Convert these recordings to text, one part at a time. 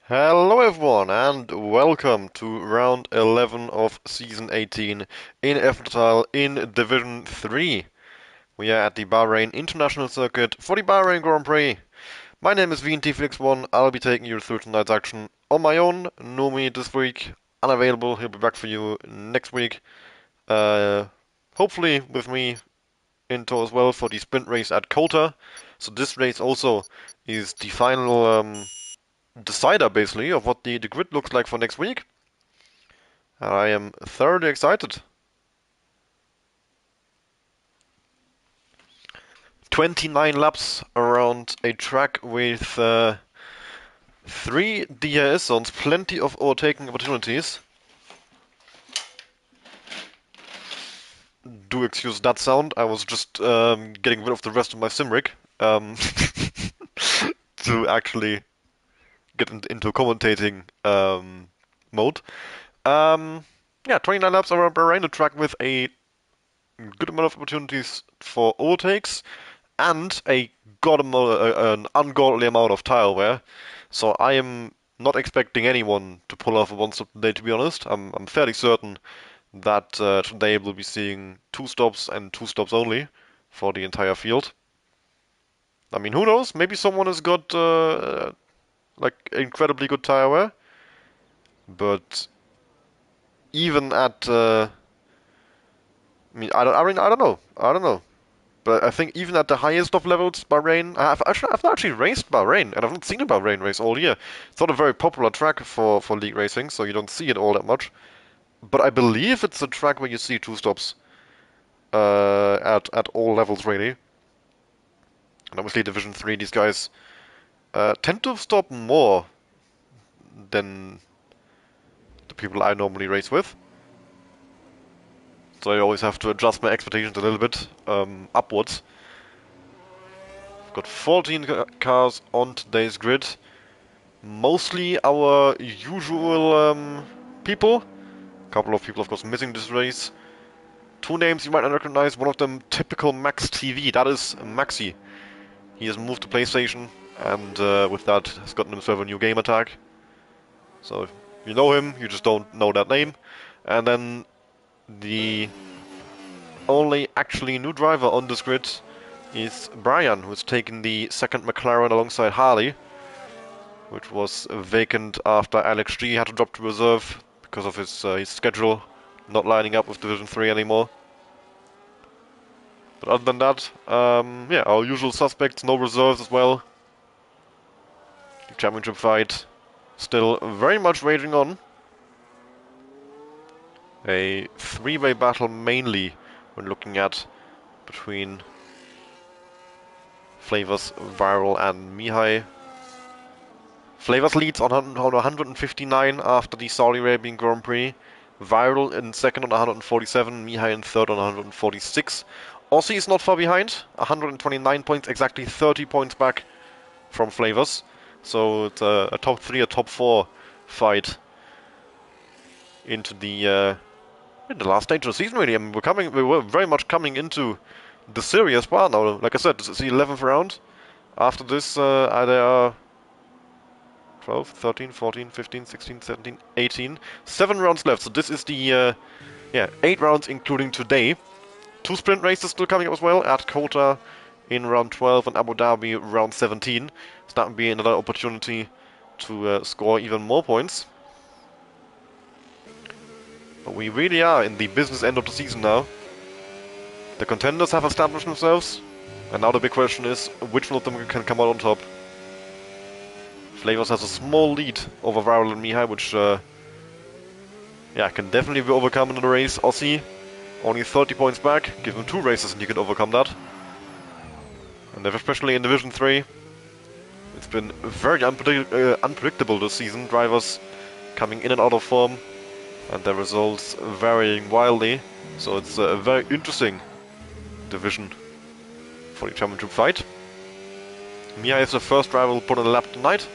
Hello everyone and welcome to round 11 of season 18 in F in Division 3. We are at the Bahrain International Circuit for the Bahrain Grand Prix. My name is VNTFlix1. I'll be taking you through tonight's action on my own. Nomi this week, unavailable. He'll be back for you next week. Uh, Hopefully with me in tow as well for the sprint race at Kota. So this race also is the final decider basically of what the grid looks like for next week. I am thoroughly excited. 29 laps around a track with 3 DRS zones, plenty of overtaking opportunities. Do excuse that sound, I was just getting rid of the rest of my sim rig to actually get into commentating mode. Yeah, 29 laps around Bahrain, a track with a good amount of opportunities for overtakes and an ungodly amount of tire wear. So I am not expecting anyone to pull off a one stop today, to be honest. I'm fairly certain that today we'll be seeing 2 stops and 2 stops only for the entire field. I mean, who knows? Maybe someone has got like incredibly good tire wear, but even at I don't know. I don't know. But I think even at the highest of levels, Bahrain, I've not actually raced Bahrain, and I've not seen a Bahrain race all year. It's not a very popular track for league racing, so you don't see it all that much. But I believe it's a track where you see 2 stops at all levels really. And obviously Division 3, these guys tend to stop more than the people I normally race with. So I always have to adjust my expectations a little bit upwards. We've got 14 cars on today's grid. Mostly our usual people. A couple of people, of course, missing this race. 2 names you might not recognize. One of them, typical Max TV. That is Maxi. He has moved to PlayStation, and with that, has gotten himself a new game attack. So if you know him, you just don't know that name. And then the only actually new driver on this grid is Brian, who's taken the second McLaren alongside Harley, which was vacant after Alex G had to drop to reserve because of his schedule not lining up with Division 3 anymore. But other than that, yeah, our usual suspects, no reserves as well. The championship fight still very much raging on. A 3-way battle mainly when looking at between Flavors, Viral and Mihai. Flavors leads on 159 after the Saudi Arabian Grand Prix. Viral in second on 147, Mihai in third on 146. Aussie is not far behind, 129 points, exactly 30 points back from Flavors. So it's a top 3, a top 4 fight into the last stage of the season, really. I mean, we were very much coming into the serious part now. Like I said, this is the 11th round. After this, there are 12, 13, 14, 15, 16, 17, 18. 7 rounds left, so this is the, yeah, 8 rounds including today. 2 sprint races still coming up as well, at Kota in round 12 and Abu Dhabi round 17. So that would be another opportunity to score even more points. But we really are in the business end of the season now. The contenders have established themselves, and now the big question is, which one of them can come out on top? Flavors has a small lead over Viral and Mihai, which yeah, can definitely be overcome in the race. Aussie, only 30 points back. Give him 2 races and you can overcome that. And especially in Division 3, it's been very unpredictable this season. Drivers coming in and out of form, and their results varying wildly. So it's a very interesting division for the championship fight. Mihai is the first driver who put on a lap tonight.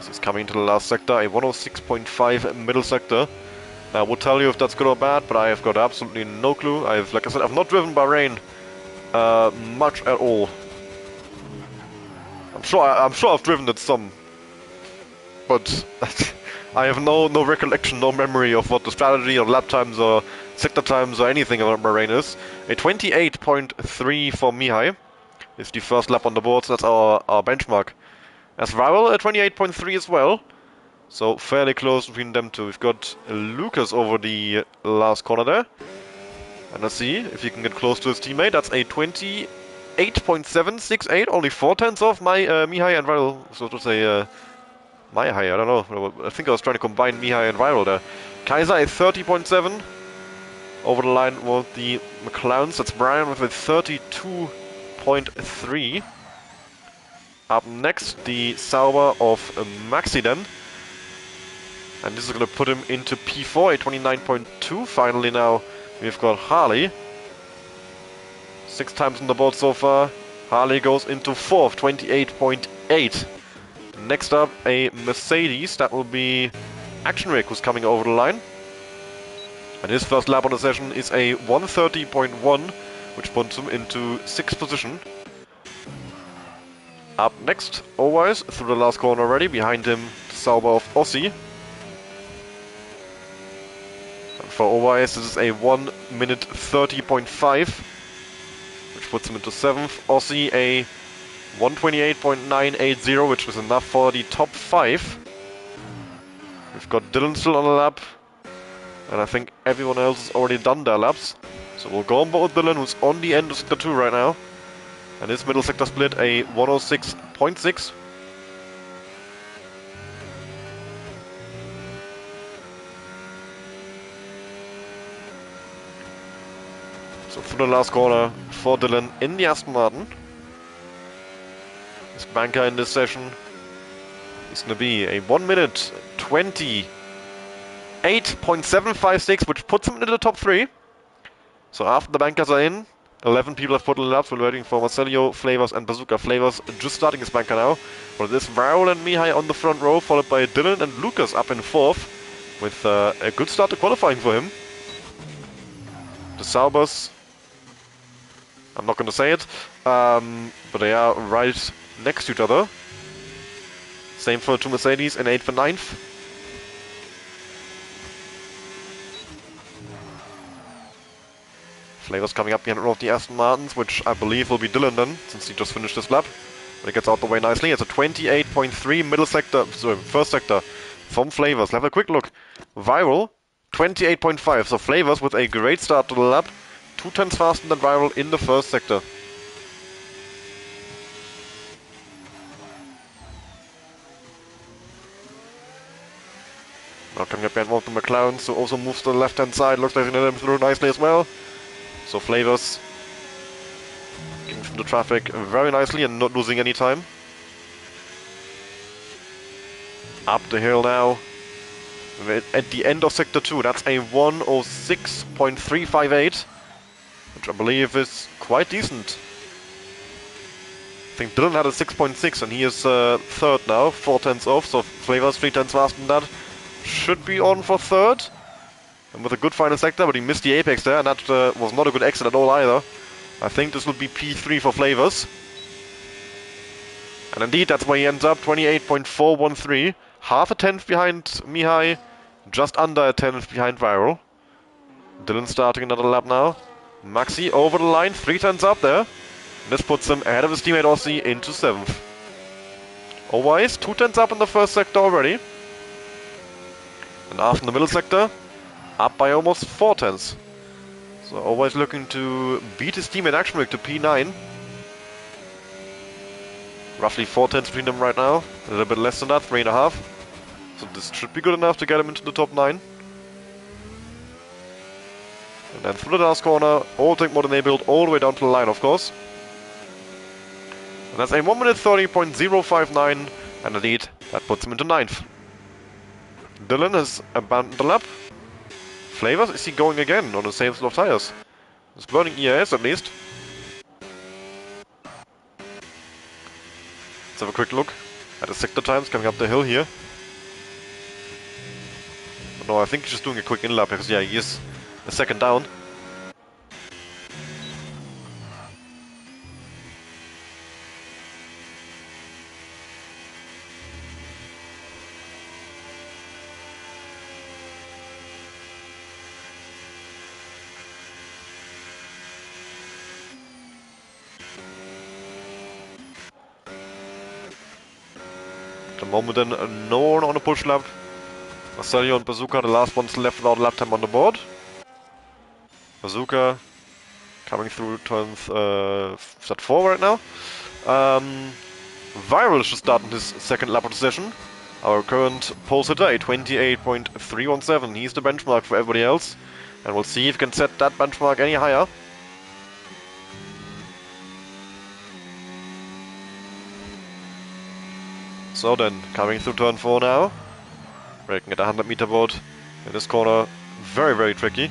He's coming into the last sector, a 106.5 middle sector. I will tell you if that's good or bad, but I have got absolutely no clue. Like I said, I've not driven Bahrain much at all. I'm I'm sure I've driven it some, but I have no recollection, no memory of what the strategy or lap times or sector times or anything about Bahrain is. A 28.3 for Mihai is the first lap on the board, so that's our benchmark. As Viral at 28.3 as well, so fairly close between them two. We've got Lucas over the last corner there, and let's see if he can get close to his teammate. That's a 28.768, only 4 tenths off my Mihai and Viral, so to say. Mihai, I don't know. I think I was trying to combine Mihai and Viral there. Kaiser a 30.7 over the line with the McLarens. That's Brian with a 32.3. Up next, the Sauber of Maxi then. And this is going to put him into P4, a 29.2. Finally now, we've got Harley. 6 times on the board so far. Harley goes into 4th, 28.8. Next up, a Mercedes. That will be Action Rig, who's coming over the line. And his first lap on the session is a 130.1, which puts him into 6th position. Up next, Owais, through the last corner already. Behind him, the Sauber of Ossi. And for Owais, this is a 1 minute 30.5, which puts him into 7th. Ossi, a 128.980, which was enough for the top 5. We've got Dylan still on the lap, and I think everyone else has already done their laps. So we'll go on board with Dylan, who's on the end of sector 2 right now. And his middle sector split a 106.6. So through the last corner for Dylan in the Aston Martin. His banker in this session is going to be a 1 minute 28.756, which puts him into the top 3. So after the bankers are in, 11 people have put in laps. We're waiting for Marcelio, Flavors, and Bazooka. Flavors just starting his banker now. But it is Varol and Mihai on the front row, followed by Dylan and Lucas up in 4th, with a good start to qualifying for him. The Saubers, I'm not going to say it, but they are right next to each other. Same for 2 Mercedes in 8th and 9th. Flavors coming up behind all of the Aston Martins, which I believe will be Dylan then, since he just finished this lap. But he gets out the way nicely. It's a 28.3 middle sector, sorry, first sector from Flavors. Let's have a quick look. Viral, 28.5. So Flavors with a great start to the lap. 2 tenths faster than Viral in the first sector. Now coming up behind one of the McLarens, so also moves to the left-hand side. Looks like he's going to through nicely as well. So Flavors getting through the traffic very nicely and not losing any time. Up the hill now. At the end of sector 2, that's a 106.358, which I believe is quite decent. I think Dylan had a 6.6 and he is 3rd now, 4 tenths off, so Flavors 3 tenths faster than that. Should be on for 3rd. And with a good final sector, but he missed the apex there, and that was not a good exit at all either. I think this will be P3 for Flavors. And indeed, that's where he ends up, 28.413. Half a tenth behind Mihai, just under a tenth behind Viral. Dylan starting another lap now. Maxi over the line, 3 tenths up there. And this puts him ahead of his teammate Ossi into 7th. Owais, 2 tenths up in the first sector already. And after the middle sector, up by almost 4 tenths. So always looking to beat his teammate Action Rig to P9. Roughly 4 tenths between them right now. A little bit less than that, 3.5. So this should be good enough to get him into the top 9. And then through the last corner, overtake mode enabled all the way down to the line, of course. And that's a 1 minute 30.059, and indeed, that puts him into 9th. Dylan has abandoned the lap. Flavors, is he going again on the same set of tires? He's burning EAS at least. Let's have a quick look at the sector times coming up the hill here. No, I think he's just doing a quick in-lap because, yeah, he is a second down. moment then, no one on a push lap. Marcelio and Bazooka, the last ones left without a lap time on the board. Bazooka coming through turns set 4 right now. Viral should start in his second lap of the session. Our current pole sitter, a 28.317. He's the benchmark for everybody else. And we'll see if he can set that benchmark any higher. So then, coming through turn 4 now. Braking at the 100-meter board in this corner. Very, very tricky.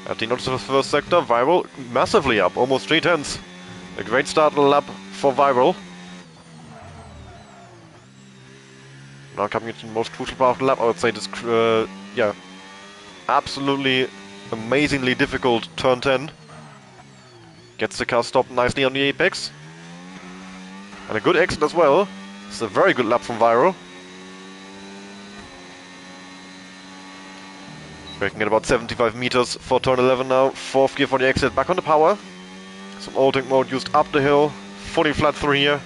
At the notch of the first sector, Viral massively up, almost 3 tenths. A great start of the lap for Viral. Now coming into the most crucial part of the lap, I would say this, yeah, absolutely amazingly difficult turn 10. Gets the car stopped nicely on the apex. And a good exit as well. It's a very good lap from Viral. Braking at about 75 meters for turn 11 now. 4th gear for the exit, back on the power. Some all-tank mode used up the hill. Fully flat through here.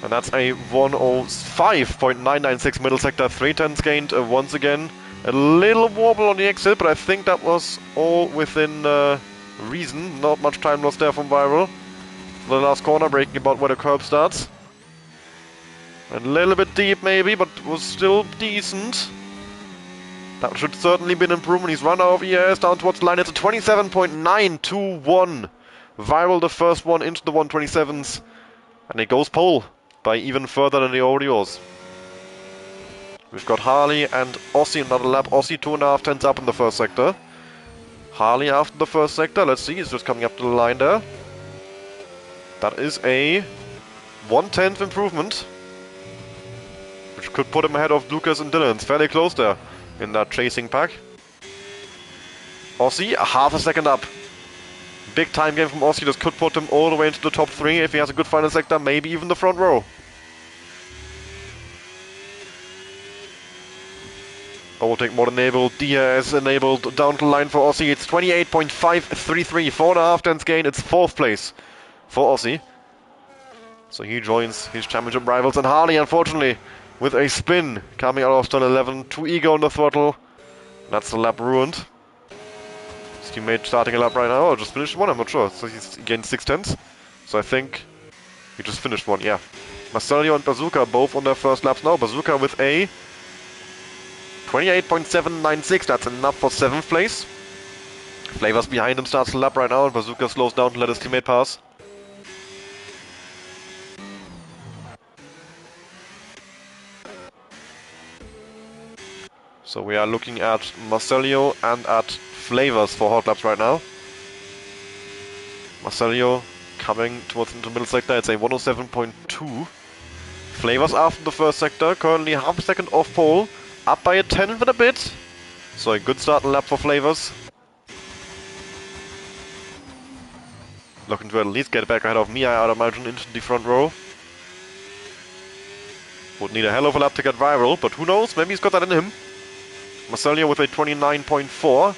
And that's a 105.996 middle sector, 3 tenths gained once again. A little wobble on the exit, but I think that was all within reason. Not much time lost there from Viral. The last corner, braking about where the curb starts. A little bit deep maybe, but was still decent. That should certainly be an improvement. He's run out of ERS down towards the line. It's a 27.921. Viral the first one into the 127s. And it goes pole by even further than the already was. We've got Harley and Aussie another lap. Aussie 2.5 tenths up in the first sector. Harley after the first sector. Let's see, he's just coming up to the line there. That is a 1/10 improvement. Which could put him ahead of Lucas and Dylan. It's fairly close there in that chasing pack. Aussie, a half a second up. Big time game from Aussie. This could put him all the way into the top 3 if he has a good final sector, maybe even the front row. Overtake mode enabled, DRS enabled, down the line for Aussie. It's 28.533, 4.5 tenths gain. It's 4th place for Aussie. So he joins his championship rivals. And Harley, unfortunately, with a spin coming out of turn 11, too eager on the throttle. That's the lap ruined. His teammate starting a lap right now, or just finished one, I'm not sure. So he's gained 6 tenths. So I think he just finished one, yeah. Marcelio and Bazooka both on their first laps now. Bazooka with a 28.796, that's enough for 7th place. Flavors behind him starts the lap right now, and Bazooka slows down to let his teammate pass. So we are looking at Marcelio and at Flavors for hot laps right now. Marcelio coming towards the middle sector, it's a 107.2. Flavors after the first sector, currently half a second off pole. Up by a 10th and a bit. So a good start and lap for Flavors. Looking to at least get back ahead of Mia, I'd imagine, into the front row. Would need a hell of a lap to get Viral, but who knows, maybe he's got that in him. Marcelio with a 29.4.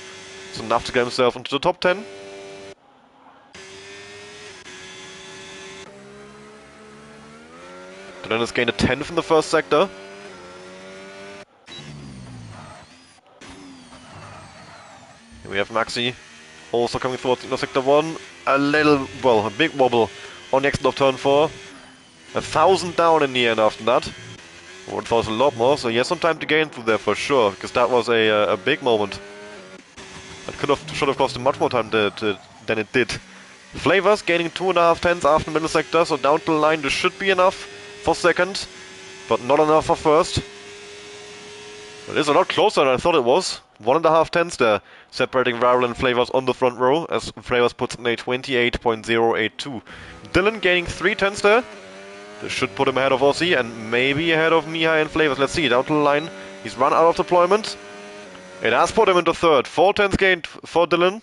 It's enough to get himself into the top 10. Dylan has gained a 10th in the first sector. Here we have Maxi also coming towards sector 1. A big wobble on the exit of turn 4. 1,000 down in the end after that. I would have thought a lot more, so he has some time to gain through there for sure, because that was a big moment. That should have cost him much more time than it did. Flavors gaining 2.5 tenths after middle sector, so down to the line this should be enough for second, but not enough for first. It is a lot closer than I thought it was. 1.5 tenths there, separating Viral and Flavors on the front row, as Flavors puts in a 28.082. Dylan gaining 3 tenths there. This should put him ahead of Aussie and maybe ahead of Mihai and Flavors. Let's see, down to the line. He's run out of deployment. It has put him into third. 4 tenths gained for Dylan.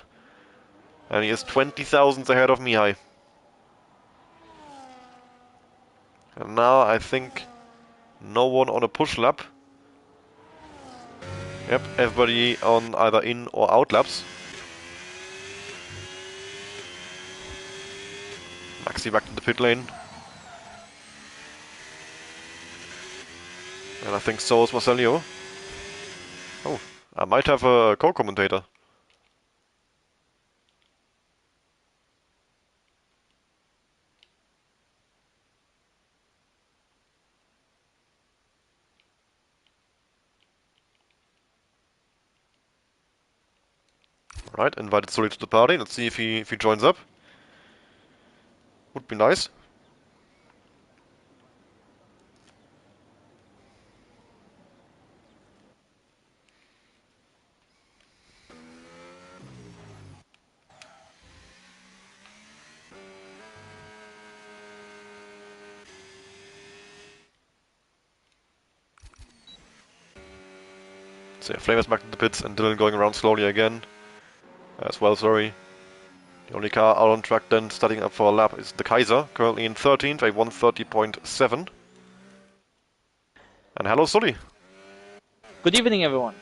And he is 20 thousandths ahead of Mihai. And now I think no one on a push lap. Yep, everybody on either in or out laps. Maxi back to the pit lane. And I think so is Marcelio. Oh, I might have a co-commentator. Right, invited Sully to the party. Let's see if he joins up. Would be nice. So yeah, Flavor's back to the pits and Dylan going around slowly again. As well, sorry. The only car out on track then starting up for a lap is the Kaiser, currently in 13th, a 130.7. And hello, Sully. Good evening, everyone.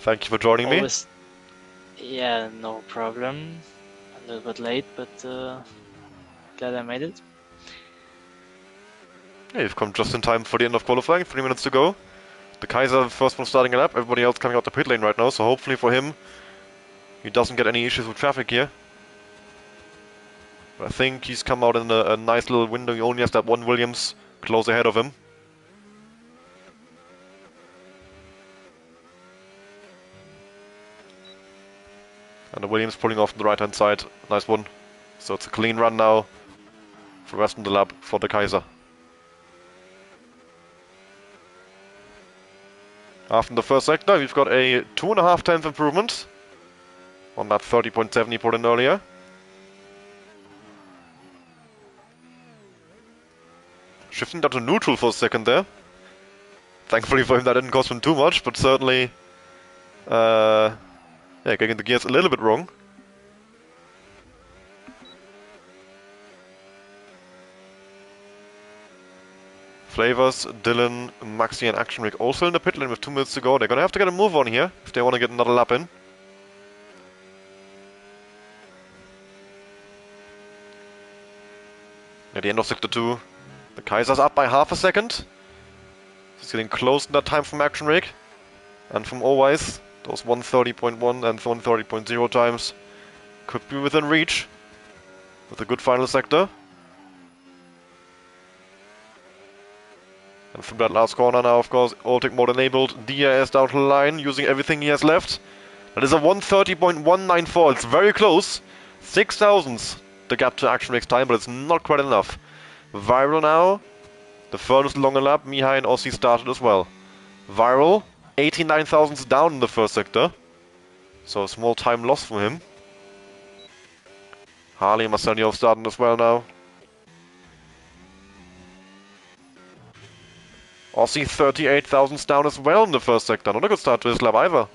Thank you for joining me. Yeah, no problem. A little bit late, but glad I made it. Yeah, you've come just in time for the end of qualifying, 3 minutes to go. The Kaiser, the first one starting a lap, everybody else coming out the pit lane right now, so hopefully for him, he doesn't get any issues with traffic here. But I think he's come out in a nice little window, he only has that one Williams close ahead of him. And the Williams pulling off on the right hand side, nice one. So it's a clean run now for the rest of the lap for the Kaiser. After the first sector, we've got a 2.5 tenth improvement on that 30.7 he put in earlier. Shifting down to neutral for a second there. Thankfully for him that didn't cost him too much, but certainly yeah, getting the gears a little bit wrong. Flavors, Dylan, Maxi and Action Rig also in the pit lane with 2 minutes to go. They're gonna have to get a move on here if they want to get another lap in. At the end of sector 2, the Kaiser's up by half a second. He's getting close to that time from Action Rig. And from Always, those 130.1 and 130.0 times could be within reach with a good final sector. And from that last corner now, of course, Ultic mode enabled, DRS down to the line, using everything he has left. That is a 130.194, it's very close. 6 thousandths the gap to Action Rig's time, but it's not quite enough. Viral now, the furthest longer lap, Mihai and Aussie started as well. Viral, 89 thousandths down in the first sector, so a small time loss from him. Harley and Marcelio starting as well now. Aussie 38 thousandths down as well in the first sector, not a good start to this lap either.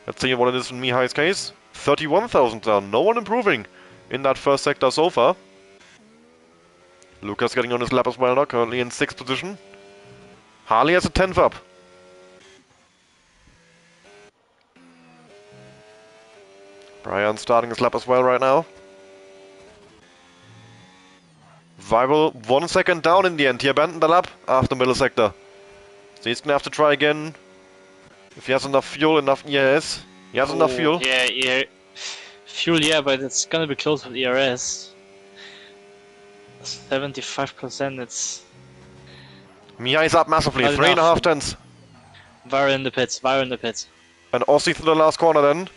Let's see what it is in Mihai's case. 31,000 down, no one improving in that first sector so far. Lucas getting on his lap as well now, currently in 6th position. Harley has a 10th up. Brian starting his lap as well right now. Viral 1 second down in the end. He abandoned the lap after middle sector. So he's gonna have to try again. If he has enough fuel, enough ERS. He has enough fuel. Yeah, fuel, yeah, but it's gonna be close with ERS. 75%, it's... Mihai's up massively, 3.5 tenths. Viral in the pits, Viral in the pits. And Aussie through the last corner then.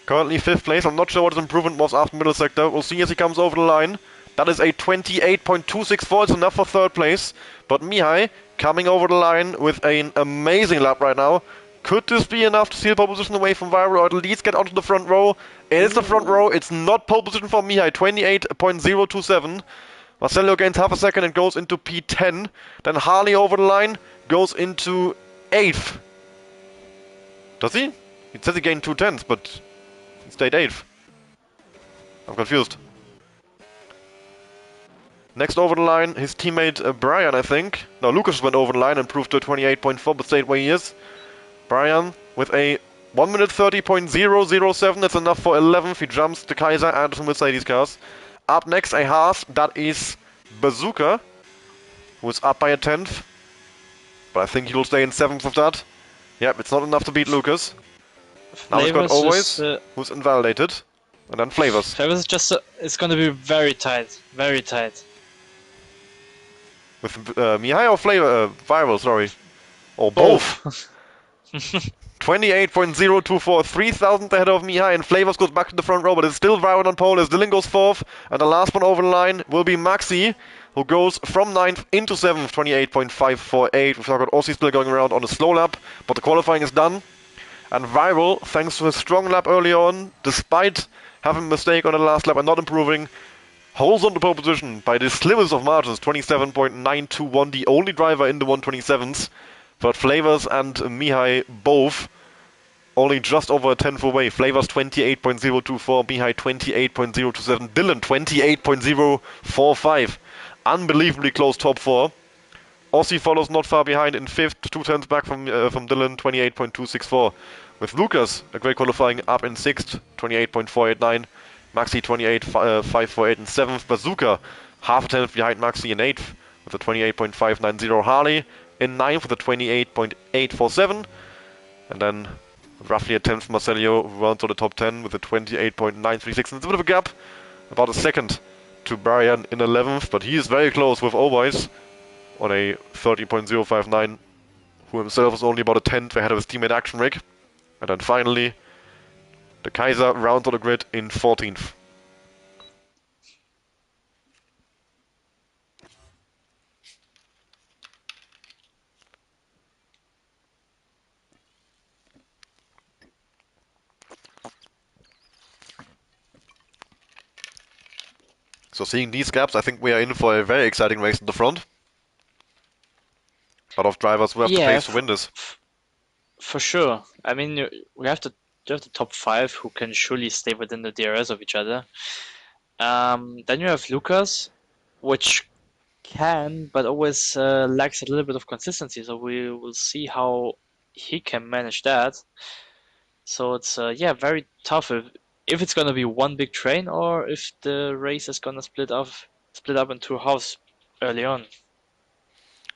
Currently 5th place. I'm not sure what his improvement was after middle sector. We'll see as he comes over the line. That is a 28.264. It's enough for 3rd place. But Mihai coming over the line with an amazing lap right now. Could this be enough to steal pole position away from Viral, or at least get onto the front row? It is the front row. It's not pole position for Mihai. 28.027. Marcelio gains half a second and goes into P10. Then Harley over the line goes into 8th. Does he? He says he gained 2 tenths, but he stayed 8th. I'm confused. Next over the line, his teammate Brian, I think. No, Lucas went over the line and proved to 28.4, but stayed where he is. Brian with a 1 minute 30.007. That's enough for 11th. He jumps the Kaiser and some Mercedes cars. Up next, a Haas. That is Bazooka, who is up by a 10th. But I think he'll stay in 7th with that. Yep, it's not enough to beat Lucas. Now we've got Flavors just Always, who's invalidated. And then Flavors. Flavors is just it's gonna be very tight, very tight. With Mihai or Viral, sorry. Or both. Both. 28.024, 3,000 ahead of Mihai, and Flavors goes back to the front row, but it's still Viral on pole as Dylan goes 4th, and the last one over the line will be Maxi, who goes from 9th into 7th, 28.548. We've now got Aussie still going around on a slow lap, but the qualifying is done. And Viral, thanks to his strong lap early on, despite having a mistake on the last lap and not improving, holds on to pole position by the slimmest of margins, 27.921, the only driver in the 127s. But Flavors and Mihai both only just over a tenth away. Flavors 28.024, Mihai 28.027, Dylan 28.045. Unbelievably close top 4. Aussie follows not far behind in 5th, 2 tenths back from Dylan, 28.264. With Lucas, a great qualifying, up in 6th, 28.489. Maxi 28.548 in 7th. Bazooka, half a tenth behind Maxi in 8th with a 28.590. Harley in 9th with a 28.847. And then roughly a 10th Marcelio runs to the top 10 with a 28.936. It's a bit of a gap, about a second to Brian in 11th, but he is very close with Always on a 30.059, who himself is only about a tenth ahead of his teammate Action Rig. And then finally, the Kaiser rounds on the grid in 14th. So seeing these gaps, I think we are in for a very exciting race in the front. A lot of drivers will have to face to win this. For sure. I mean, we have to you have the top 5 who can surely stay within the DRS of each other. Then you have Lucas, which can, but always lacks a little bit of consistency. So we will see how he can manage that. So it's yeah, very tough if it's gonna be one big train or if the race is gonna split up into halves early on.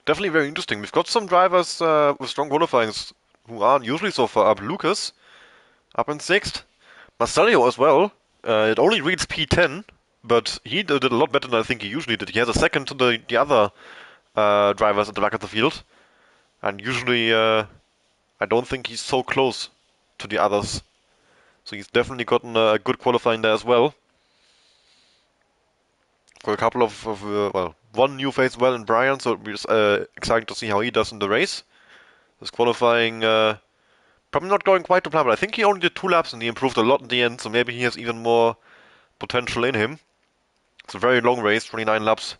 Definitely very interesting. We've got some drivers with strong qualifyings who aren't usually so far up. Lucas up in 6th. Marcelio as well. It only reads P10, but he did a lot better than I think he usually did. He has a second to the other drivers at the back of the field. And usually I don't think he's so close to the others. So he's definitely gotten a good qualifying there as well. For a couple of well, one new face well in Brian, so it'll be exciting to see how he does in the race. His qualifying probably not going quite to plan, but I think he only did 2 laps and he improved a lot in the end, so maybe he has even more potential in him. It's a very long race, 29 laps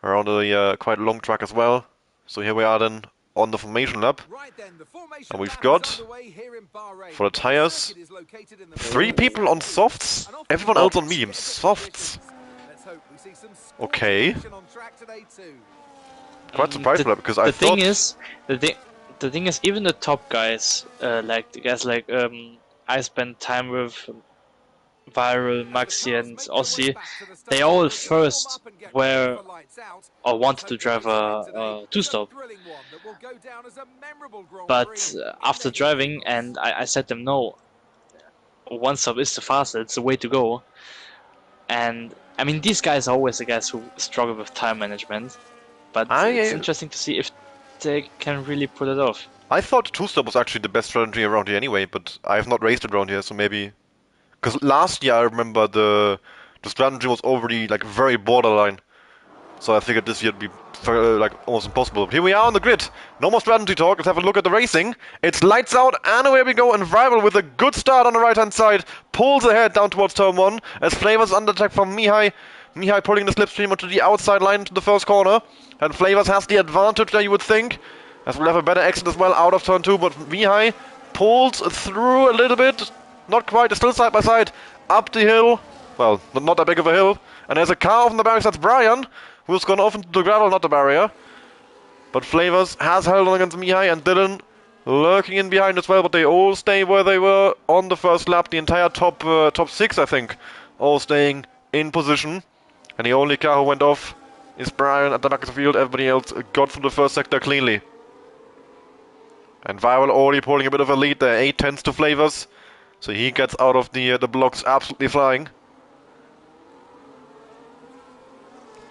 around a quite long track as well. So here we are then on the formation lap. And we've got, for the tires, 3 people on softs, everyone else on mediums. Softs. Okay. Quite surprised by that, because I thought... The thing is, even the top guys, like the guys like I spent time with Viral, Maxi and Aussie, they all first were or wanted to drive a 2-stop. But after driving, and I said them no, 1-stop is the fastest, it's the way to go. And I mean, these guys are always the guys who struggle with time management. But it's interesting to see if they can really pull it off. I thought 2-stop was actually the best strategy around here anyway, but I have not raced it around here, so maybe... Because last year I remember the strategy was already like very borderline. So I figured this year would be like almost impossible. But here we are on the grid. No more strategy talk. Let's have a look at the racing. It's lights out and away we go. And Rival with a good start on the right hand side pulls ahead down towards turn 1 as Flavors under attack from Mihai. Mihai pulling the slipstream onto the outside line to the first corner. And Flavors has the advantage there, you would think, as we'll have a better exit as well out of turn 2. But Mihai pulls through a little bit. Not quite, it's still side by side, up the hill, well, not that big of a hill, and there's a car off in the barrier, that's Brian, who's gone off into the gravel, not the barrier. But Flavors has held on against Mihai, and Dylan lurking in behind as well, but they all stay where they were on the first lap, the entire top 6, I think, all staying in position. And the only car who went off is Brian at the back of the field, everybody else got through the first sector cleanly. And Viral already pulling a bit of a lead there, 8-10 to Flavors. So he gets out of the blocks absolutely flying.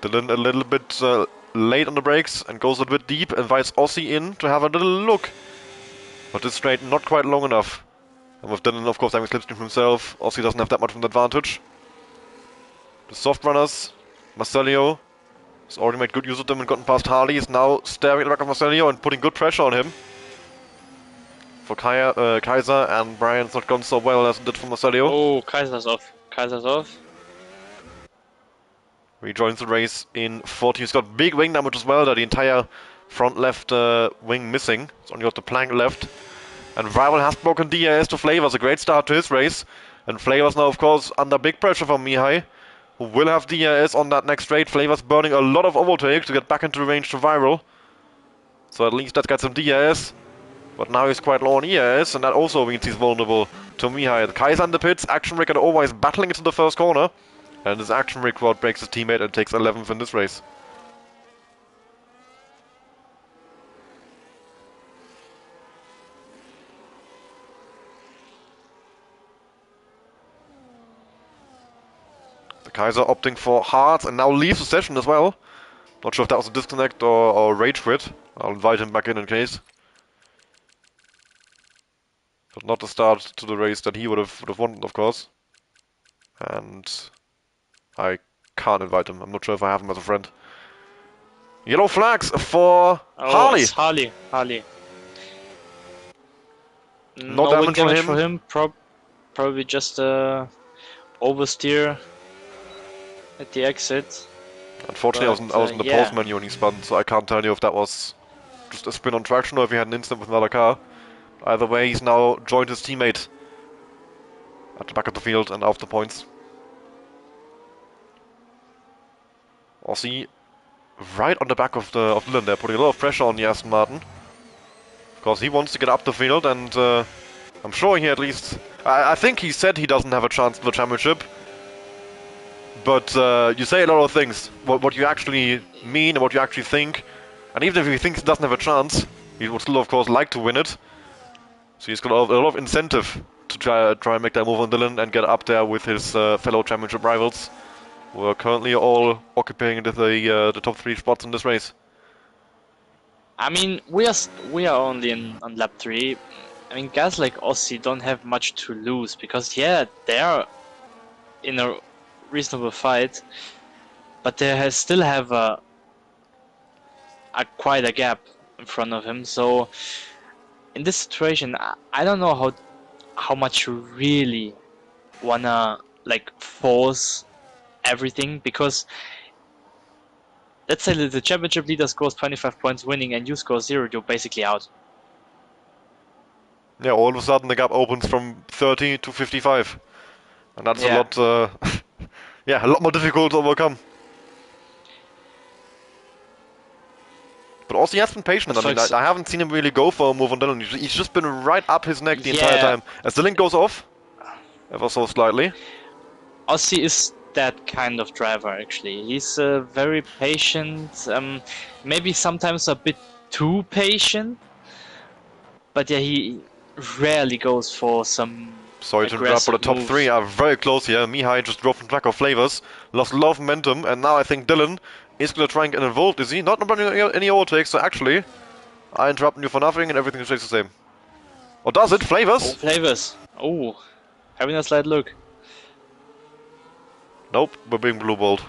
Dylan a little bit late on the brakes and goes a bit deep, invites Aussie in to have a little look. But this straight not quite long enough. And with Dylan, of course, having slipstream himself, Aussie doesn't have that much of an advantage. The soft runners, Marcelio has already made good use of them and gotten past Harley. Is now staring at the back of Marcelio and putting good pressure on him. For Kaiser, and Brian's not gone so well as it did for Marcelio. Oh, Kaiser's off. Kaiser's off. Rejoins the race in 40. He's got big wing damage as well, the entire front left wing missing. It's only got the plank left. And Rival has broken DRS to Flavors, a great start to his race. And Flavors now, of course, under big pressure from Mihai, who will have DRS on that next straight. Flavors burning a lot of overtake to get back into range to Viral. So at least that gets him DRS. But now he's quite low on ERS, and that also means he's vulnerable to Mihai. Kaiser in the pits, Action Rig and always battling into the first corner. And his Action Rig quad breaks his teammate and takes 11th in this race. The Kaiser opting for hard and now leaves the session as well. Not sure if that was a disconnect or rage quit. I'll invite him back in case. But not the start to the race that he would have wanted, of course. And I can't invite him. I'm not sure if I have him as a friend. Yellow flags for Harley. It's Harley. No wing damage for him. Probably just oversteer at the exit. Unfortunately, I was in the pause menu when he spun, so I can't tell you if that was just a spin on traction or if he had an instant with another car. Either way, he's now joined his teammate at the back of the field and after points. Aussie right on the back of Dylan there, putting a lot of pressure on the Aston Martin. Of course, he wants to get up the field, and I'm sure he at least... I think he said he doesn't have a chance for the championship. But you say a lot of things, what you actually mean and what you actually think. And even if he thinks he doesn't have a chance, he would still, of course, like to win it. So he's got a lot of incentive to try and make that move on Dylan and get up there with his fellow championship rivals, who are currently all occupying the top 3 spots in this race. I mean, we are only on lap 3. I mean, guys like Aussie don't have much to lose because yeah, they are in a reasonable fight, but they still have quite a gap in front of him. So in this situation, I don't know how much you really wanna like force everything, because let's say that the championship leader scores 25 points winning and you score 0, you're basically out. Yeah, all of a sudden the gap opens from 30 to 55. And that's a lot, yeah, a lot more difficult to overcome. But also he has been patient. I mean, I haven't seen him really go for a move on Dylan. He's just been right up his neck the entire time. As Dylan goes off, ever so slightly. Aussie is that kind of driver, actually. He's very patient, maybe sometimes a bit too patient. But yeah, he rarely goes for some Sorry to interrupt, but the top 3 are very close here. Mihai just drove from track of Flavors, lost a lot of momentum, and now I think Dylan is going to try and get involved, is he? Not running any overtakes, so actually, I interrupted you for nothing and everything stays the same. Or does it? Flavors? Oh, Flavors. Oh, having a slight look. Nope, we're being blue-balled.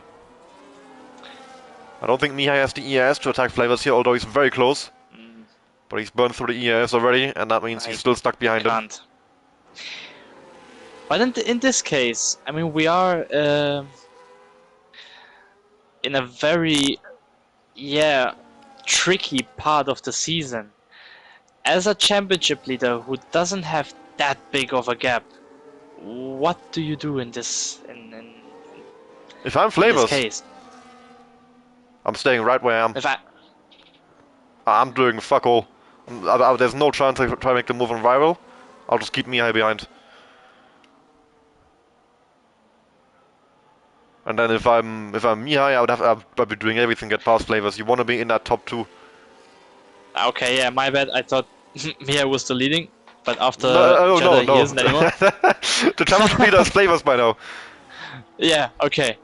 I don't think Mihai has the ERS to attack Flavors here, although he's very close. But he's burned through the ERS already, and that means he's still stuck behind him. But in this case, I mean, we are in a very, tricky part of the season. As a championship leader who doesn't have that big of a gap, what do you do in this? If I'm Flavors, case? I'm staying right where I am. I'm doing fuck all. There's no chance I try to make the move on Rival. I'll just keep Mihai behind. And then if I'm Mihai, I'd be doing everything to get past Flavors. You want to be in that top 2. Okay, yeah, my bad. I thought Mia was still leading, but after No, oh no, Jeddah he no. isn't anymore. The championship leader is Flavors by now. Yeah, okay.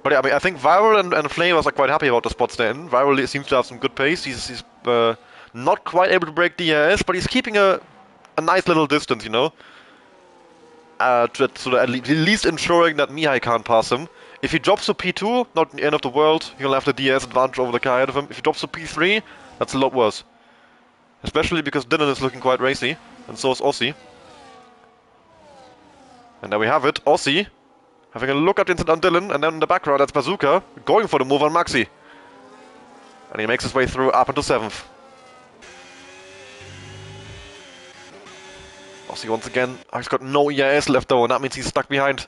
But yeah, I mean, I think Viral and Flavors are quite happy about the spots they're in. Viral seems to have some good pace. He's not quite able to break DRS, but he's keeping a nice little distance, you know. So at least ensuring that Mihai can't pass him. If he drops to P2, not the end of the world, he'll have the DRS advantage over the car ahead of him. If he drops to P3, that's a lot worse. Especially because Dylan is looking quite racy, and so is Aussie. And there we have it, Aussie having a look at the incident on Dylan, and then in the background that's Bazooka, going for the move on Maxi. And he makes his way through up into 7th. Aussie once again, he's got no EIS left though, and that means he's stuck behind.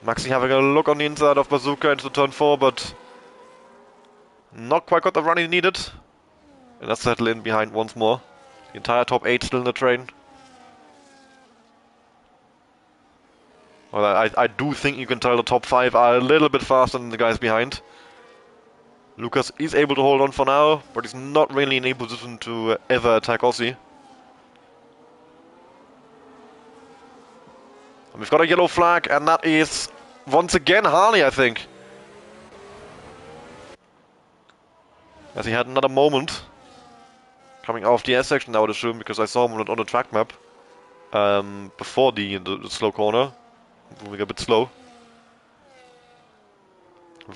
Maxi having a look on the inside of Bazooka into turn 4, but not quite got the run he needed. And let's settle in behind once more. The entire top 8 still in the train. Well, I do think you can tell the top 5 are a little bit faster than the guys behind. Lucas is able to hold on for now, but he's not really in a position to ever attack Aussie. And we've got a yellow flag, and that is once again Harley, I think. As he had another moment. Coming out of the S section, I would assume, because I saw him on the track map. Before the slow corner. Moving a bit slow.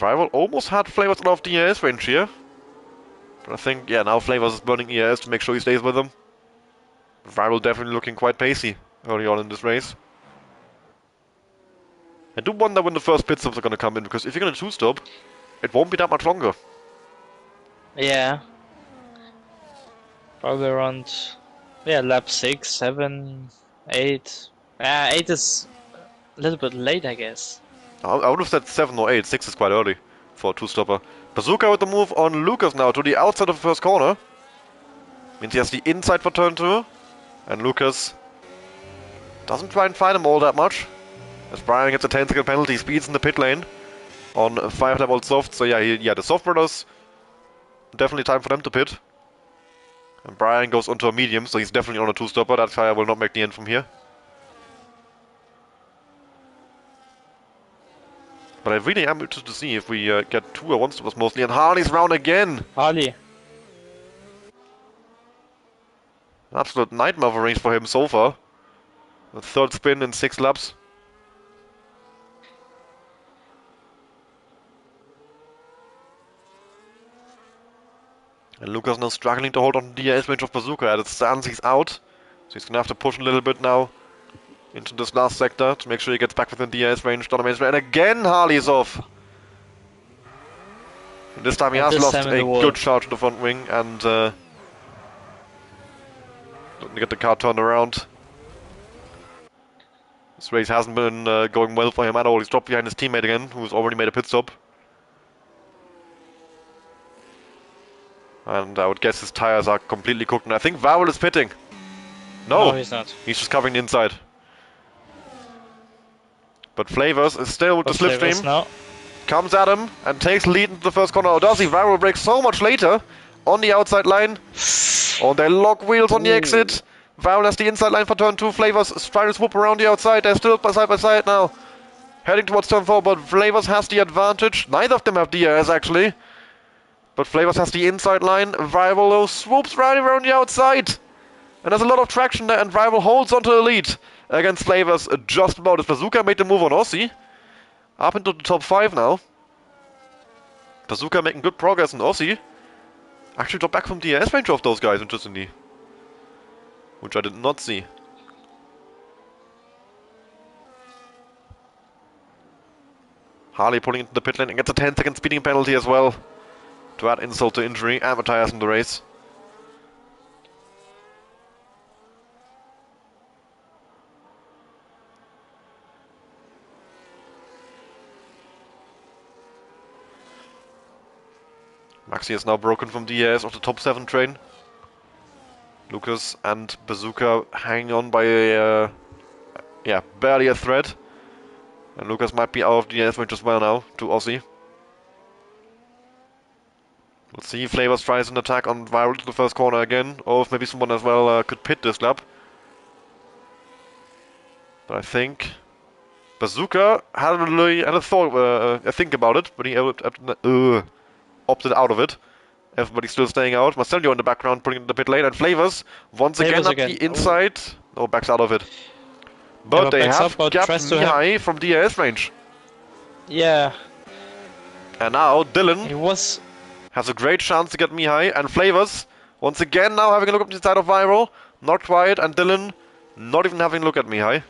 Rival almost had Flavors out of the EAS range here. But I think, yeah, now Flavors is burning EAS to make sure he stays with them. Rival definitely looking quite pacey early on in this race. I do wonder when the first pit stops are going to come in, because if you're going to two-stop, it won't be that much longer. Yeah. Probably around, yeah, lap 6, 7, 8. 8 is a little bit late, I guess. I would have said 7 or 8. 6 is quite early for a two-stopper. Bazooka with the move on Lucas now to the outside of the first corner. Means he has the inside for turn 2. And Lucas doesn't try and fight him all that much. As Brian gets a 10-second penalty, speeds in the pit lane on 5-lap-old soft. So yeah, the soft brothers, definitely time for them to pit. And Brian goes onto a medium, so he's definitely on a two-stopper. That tire will not make the end from here. But I really am interested to see if we get 2 or 1-stoppers mostly. And Harley's round again! Harley. An absolute nightmare of a race for him so far. The 3rd spin in 6 laps. And Lucas now struggling to hold on to the DRS range of Bazooka. At its stance, he's out. So he's gonna have to push a little bit now into this last sector to make sure he gets back within DRS range. And again, Harley's off. And this time he has lost a good charge to the front wing and doesn't get the car turned around. This race hasn't been going well for him at all. He's dropped behind his teammate again, who's already made a pit stop. And I would guess his tires are completely cooked. And I think Vowel is pitting. No, he's not. He's just covering the inside. But Flavors is still with the slipstream. Now. Comes at him and takes lead into the first corner. Oh, does he? Vowel breaks so much later on the outside line. Oh, they lock wheels on the exit. Vowel has the inside line for turn 2. Flavors is trying to swoop around the outside. They're still side by side now. Heading towards turn 4, but Flavors has the advantage. Neither of them have DRS actually. But Flavors has the inside line. Rival swoops right around the outside. And there's a lot of traction there, and Rival holds onto the lead against Flavors just about as Bazooka made the move on Aussie. Up into the top 5 now. Bazooka making good progress on Aussie. Actually dropped back from DRS range of those guys, interestingly. Which I did not see. Harley pulling into the pit lane and gets a 10-second speeding penalty as well. To add insult to injury, and tires in the race. Maxi is now broken from DRS of the top 7 train. Lucas and Bazooka hanging on by a, yeah, barely a thread. And Lucas might be out of DRS range as well now to Aussie. Let's see if Flavors tries an attack on Viral to the first corner again, or if maybe someone as well could pit this lap. But I think Bazooka had a thought, a think about it, but he opted out of it. Everybody's still staying out. Marcelio in the background putting in the pit lane, and Flavors once again Flavors at again. the inside. Oh, backs out of it. But Yeah, they backs have up, but gapped tries to have. Mihai from DRS range. Yeah, And now Dylan he was. has a great chance to get Mihai, and Flavors once again now having a look up the side of Viral. Not quiet, and Dylan not even having a look at Mihai.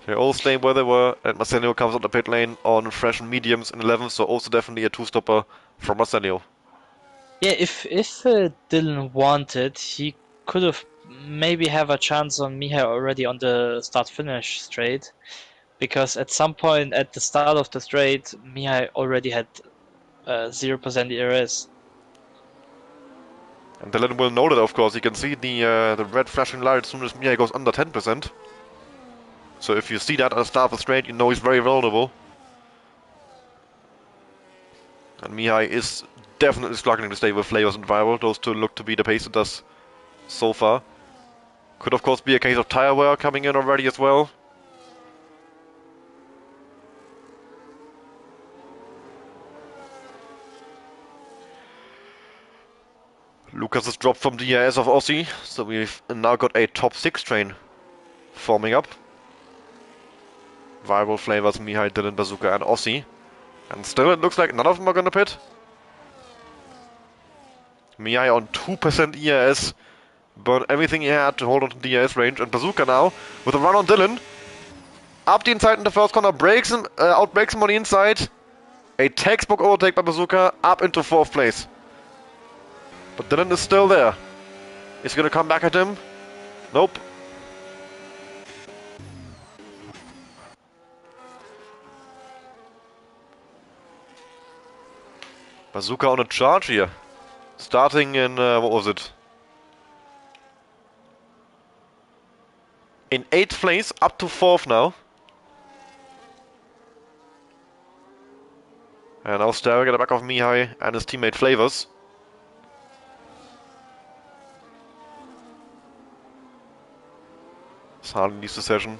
They all stay where they were, and Marcelio comes up the pit lane on fresh and mediums in 11, so also definitely a two-stopper from Marcelio. Yeah, if Dylan wanted, he could have maybe have a chance on Mihai already on the start-finish straight, because at some point at the start of the straight, Mihai already had 0% ERS. And Dylan will know that, of course. You can see the red flashing light as soon as Mihai goes under 10%. So if you see that at the start of the straight, you know he's very vulnerable. And Mihai is definitely struggling to stay with Flavors and Viral. Those two look to be the pace it does so far. Could of course be a case of tire wear coming in already as well. Lucas has dropped from the DRS of Aussie, so we've now got a top 6 train forming up. Viral, Flavors, Mihai, Dylan, Bazooka and Aussie. And still it looks like none of them are gonna pit. Mihai on 2% ERS, burned everything he had to hold on to the DRS range, and Bazooka now with a run on Dylan. Up the inside in the first corner, breaks him, outbreaks him on the inside. A textbook overtake by Bazooka, up into 4th place. But Dylan is still there. Is he gonna come back at him? Nope. Bazooka on a charge here. Starting in, what was it? In 8th place, up to 4th now. And now staring at the back of Mihai and his teammate Flavors. Hardly leaves the session.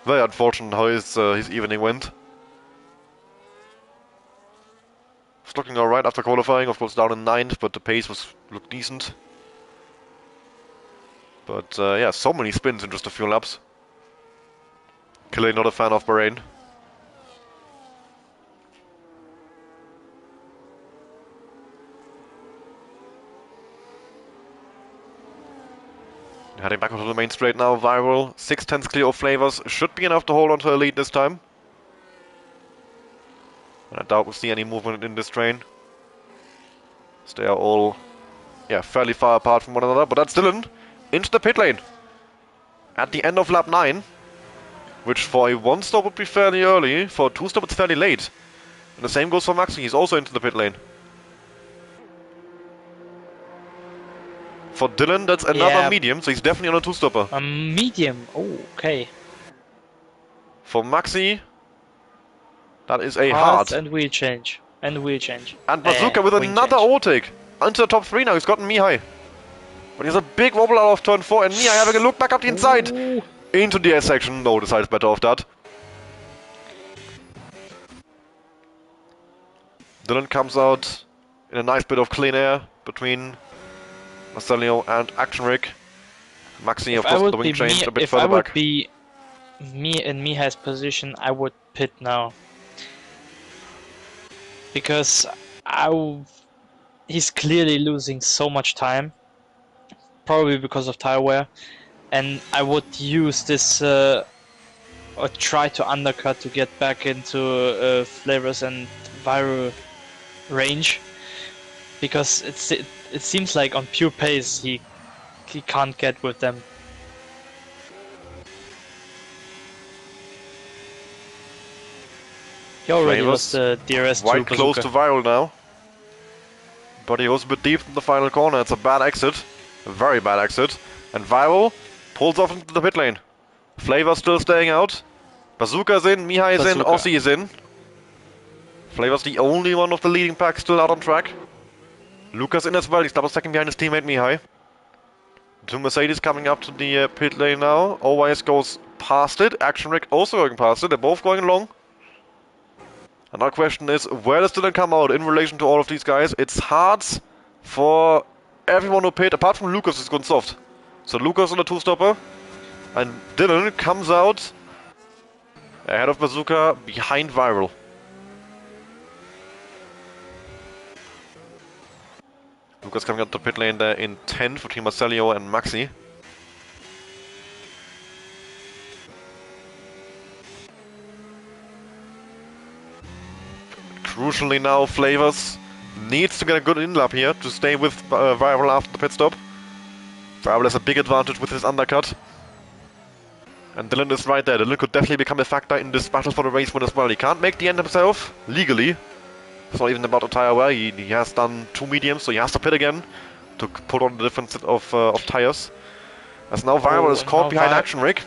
Very unfortunate how his evening went. It's looking alright after qualifying, of course down in 9th, but the pace looked decent. But yeah, so many spins in just a few laps. Clearly not a fan of Bahrain. Heading back onto the main straight now, Viral. 6/10 clear of Flavors. Should be enough to hold on to a lead this time. And I doubt we'll see any movement in this train. So they are all, yeah, fairly far apart from one another. But that's Dylan into the pit lane at the end of lap 9. Which for a 1-stop would be fairly early. For a 2-stop it's fairly late. And the same goes for Maxi. He's also into the pit lane. For Dylan, that's another medium, so he's definitely on a 2-stopper. A medium? Oh, okay. For Maxi, that is a hard. And wheel change. And wheel change. And Bazooka with another overtake. Into the top 3 now, he's gotten Mihai. But he has a big wobble out of turn 4, and Mihai having a look back up the inside. Ooh. Into the S section. No, decides better off that. Dylan comes out in a nice bit of clean air between Marcelio and Action Rig. Maxi, of course, the wing change a bit further back. If I would be me in Mihai's position, I would pit now. Because he's clearly losing so much time. Probably because of tire wear. And I would use this, or try to undercut to get back into Flavors and Viral range. Because it seems like on pure pace he can't get with them. He already was the DRS quite close to Viral now. But he was a bit deep in the final corner. It's a bad exit. A very bad exit. And Viral pulls off into the pit lane. Flavor still staying out. Bazooka's in, Mihai is in, Aussie is in. Flavor's the only one of the leading pack still out on track. Lucas in as well, he's double second behind his teammate Mihai. Two Mercedes coming up to the pit lane now. Always goes past it. Action Rick also going past it. They're both going along. Another question is, where does Dylan come out in relation to all of these guys? It's hard for everyone who pit, apart from Lucas, is going soft. So Lucas on the two-stopper. And Dylan comes out ahead of Bazooka, behind Viral. Lucas coming out the pit lane there in 10th between Marcelio and Maxi. Crucially now, Flavors needs to get a good in-lap here to stay with Viral after the pit stop. Viral has a big advantage with his undercut. And Dylan is right there. Dylan could definitely become a factor in this battle for the race win as well. He can't make the end himself, legally. It's not even about a tire wear. He has done 2 mediums, so he has to pit again to put on the different set of tires. As now Viral is caught behind Action Rig.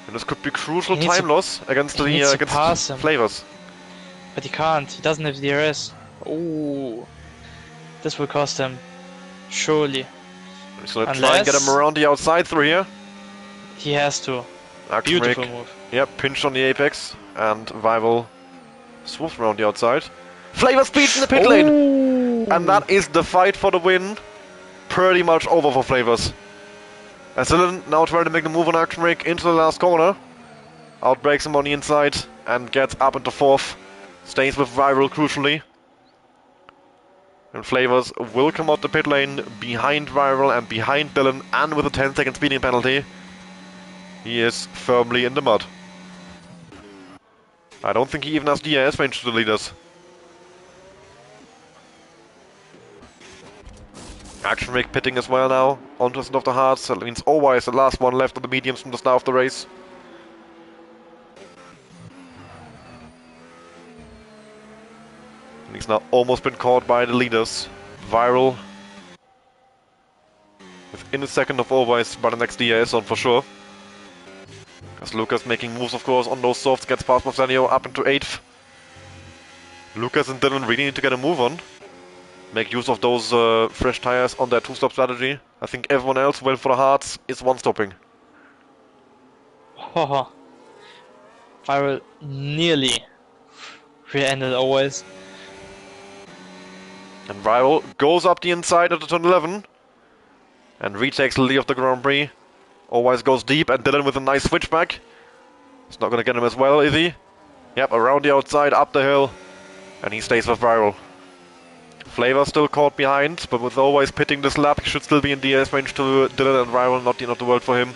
And this could be crucial time loss against Flavors. But he can't. He doesn't have DRS. Ooh. This will cost him. Surely. He's gonna try and get him around the outside through here. He has to. Action Beautiful Rig. move. Yep, pinched on the apex. And Viral swoops around the outside. Flavor speeds in the pit lane! And that is the fight for the win. Pretty much over for Flavors. As Dylan now trying to make the move on Action Rig into the last corner. Outbreaks him on the inside and gets up into 4th. Stays with Viral crucially. And Flavors will come out the pit lane behind Viral and behind Dylan, and with a 10-second speeding penalty. He is firmly in the mud. I don't think he even has DRS range to the leaders. Action Rig pitting as well now, onto the of the hards. That means always the last one left of the mediums from the start of the race. And he's now almost been caught by the leaders. Viral within a second of always by the next DRS on for sure. As Lucas making moves, of course, on those softs, gets past Marcelio up into 8th. Lucas and Dylan really need to get a move on. Make use of those fresh tires on their 2-stop strategy. I think everyone else went for the hards, is 1-stopping. Haha. Viral nearly rear-ended always. And Viral goes up the inside of the turn 11 and retakes the lead of the Grand Prix. Always goes deep, and Dylan with a nice switchback. It's not going to get him as well, is he? Yep, around the outside, up the hill, and he stays with Viral. Flavor still caught behind, but with always pitting this lap, he should still be in DRS range to Dylan and Viral, not the end of the world for him.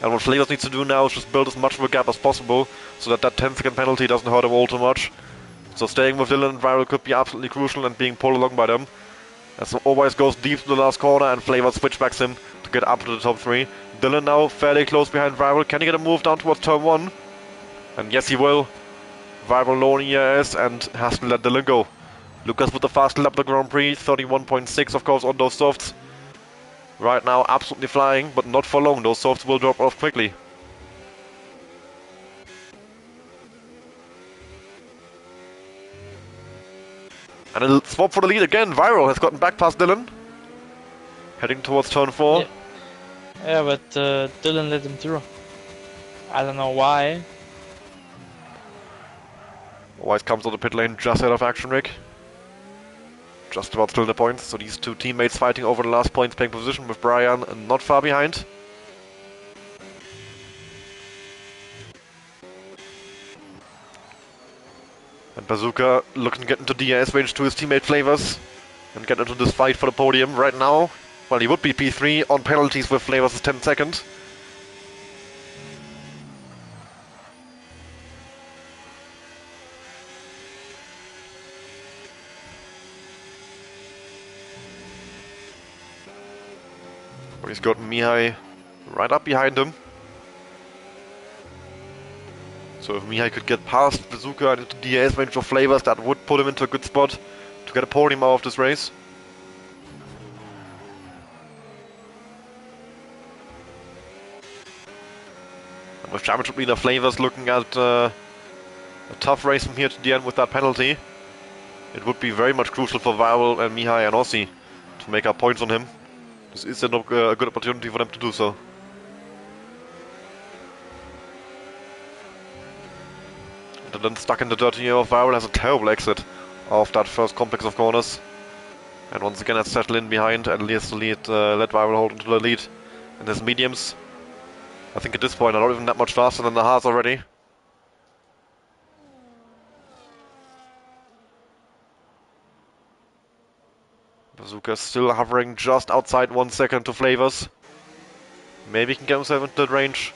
And what Flavors needs to do now is just build as much of a gap as possible, so that 10-second penalty doesn't hurt him all too much. So staying with Dylan and Viral could be absolutely crucial and being pulled along by them. As always goes deep to the last corner and Flavor switchbacks him to get up to the top 3. Dylan now fairly close behind Viral. Can he get a move down towards turn 1? And yes, he will. Viral low in ERS and has to let Dylan go. Lucas with the fast lap of the Grand Prix, 31.6 of course on those softs. Right now absolutely flying, but not for long. Those softs will drop off quickly. And a swap for the lead again. Viral has gotten back past Dylan. Heading towards turn 4. Yeah, but Dylan let him through. I don't know why. White comes on the pit lane just ahead of Action Rig. Just about still the points. So these two teammates fighting over the last points playing position with Brian not far behind. And Bazooka looking to get into DRS range to his teammate Flavors and get into this fight for the podium right now. Well, he would be P3 on penalties with Flavors' 10 second. But he's got Mihai right up behind him. So if Mihai could get past Bazooka and into DRS range of Flavors, that would put him into a good spot to get a podium out of this race. And with championship leader Flavors looking at A tough race from here to the end with that penalty. It would be very much crucial for Viral and Mihai and Ossi to make up points on him. This is a good opportunity for them to do so. And then stuck in the dirt here. Viral has a terrible exit of that first complex of corners. And once again has settled in behind and leads the lead, let Viral hold into the lead in his mediums. I think at this point I'm not even that much faster than the Haas already. Bazooka still hovering just outside 1 second to Flavors. Maybe he can get himself into the range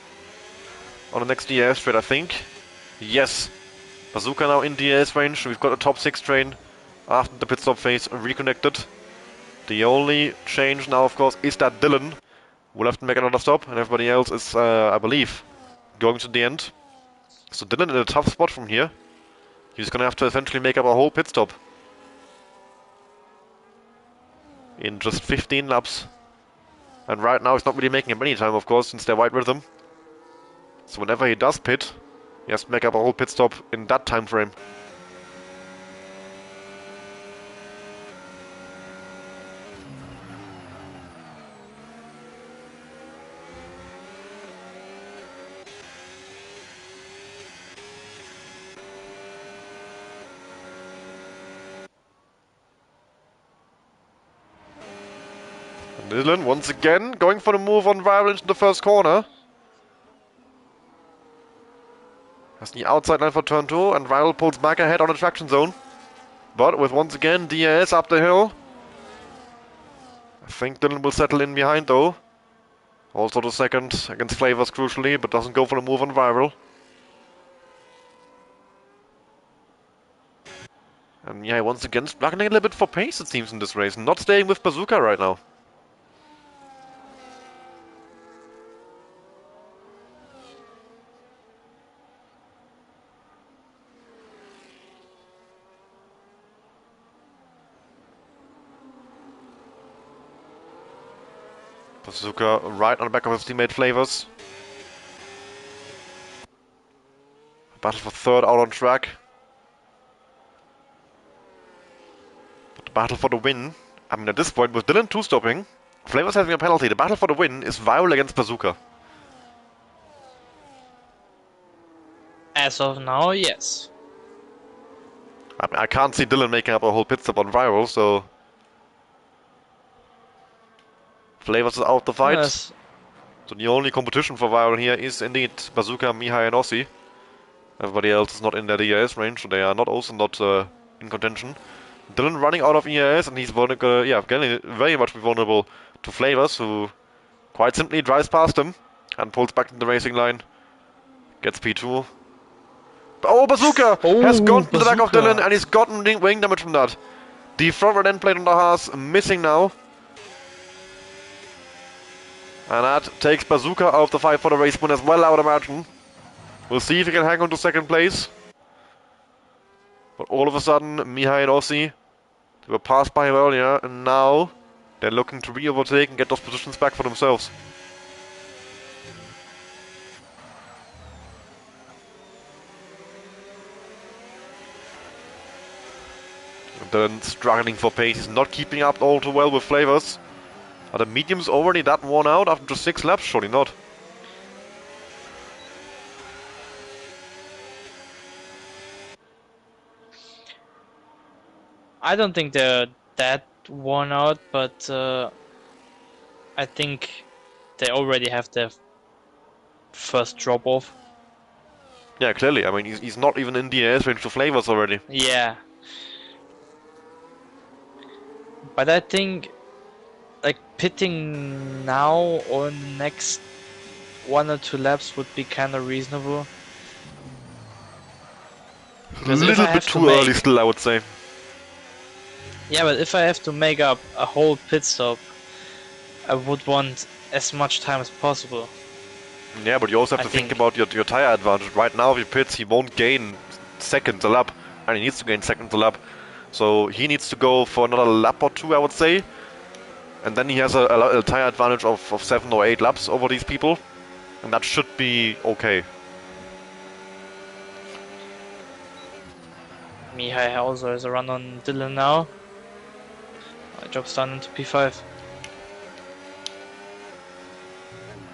on the next DRS straight, I think. Yes! Bazooka now in DRS range. We've got a top 6 train after the pit stop phase reconnected. The only change now, of course, is that Dylan will have to make another stop, and everybody else is, I believe, going to the end. So Dylan in a tough spot from here. He's gonna have to essentially make up a whole pit stop in just 15 laps. And right now he's not really making up any time, of course, since they're wide rhythm. So whenever he does pit, he has to make up a whole pit stop in that time frame. Dylan once again going for the move on Viral into the first corner. Has the outside line for turn 2 and Viral pulls back ahead on the traction zone. But with once again DRS up the hill. I think Dylan will settle in behind though. Also the second against Flavors crucially, but doesn't go for the move on Viral. And yeah, once again struggling a little bit for pace it seems in this race. Not staying with Bazooka right now. Bazooka right on the back of his teammate Flavors. Battle for third out on track. But the battle for the win, I mean at this point with Dylan 2-stopping, Flavors having a penalty, the battle for the win is Viral against Bazooka. As of now, yes. I mean, I can't see Dylan making up a whole pit stop on Viral, so Flavors is out the fight. Yes. So the only competition for Viral here is indeed Bazooka, Mihai and Ossi. Everybody else is not in their ERS range, so they are not also not in contention. Dylan running out of ERS and he's getting very much vulnerable to Flavors, who quite simply drives past him and pulls back to the racing line. Gets P2. Oh, Bazooka has gone to the back of Dylan and he's gotten wing damage from that. The front right end plate on the Haas missing now. And that takes Bazooka out of the fight for the race win as well, I would imagine. We'll see if he can hang on to second place. But all of a sudden, Mihai and Ossi, they were passed by him earlier, and now they're looking to re-overtake and get those positions back for themselves. And then struggling for pace, he's not keeping up all too well with Flavors. Are the mediums already that worn out after just 6 laps? Surely not. I don't think they're that worn out, but I think they already have their first drop off. Yeah, clearly. I mean, he's not even in the AS range to Flavors already. Yeah. But I think, like, pitting now or in the next 1 or 2 laps would be kind of reasonable. A little bit too early still, I would say. Yeah, but if I have to make up a whole pit stop, I would want as much time as possible. Yeah, but you also have to think about your tire advantage. Right now, if he pits, he won't gain seconds a lap, and he needs to gain seconds a lap. So he needs to go for another lap or 2, I would say. And then he has a tire advantage of 7 or 8 laps over these people. And that should be okay. Mihai also has a run on Dylan now. Drops down into P5.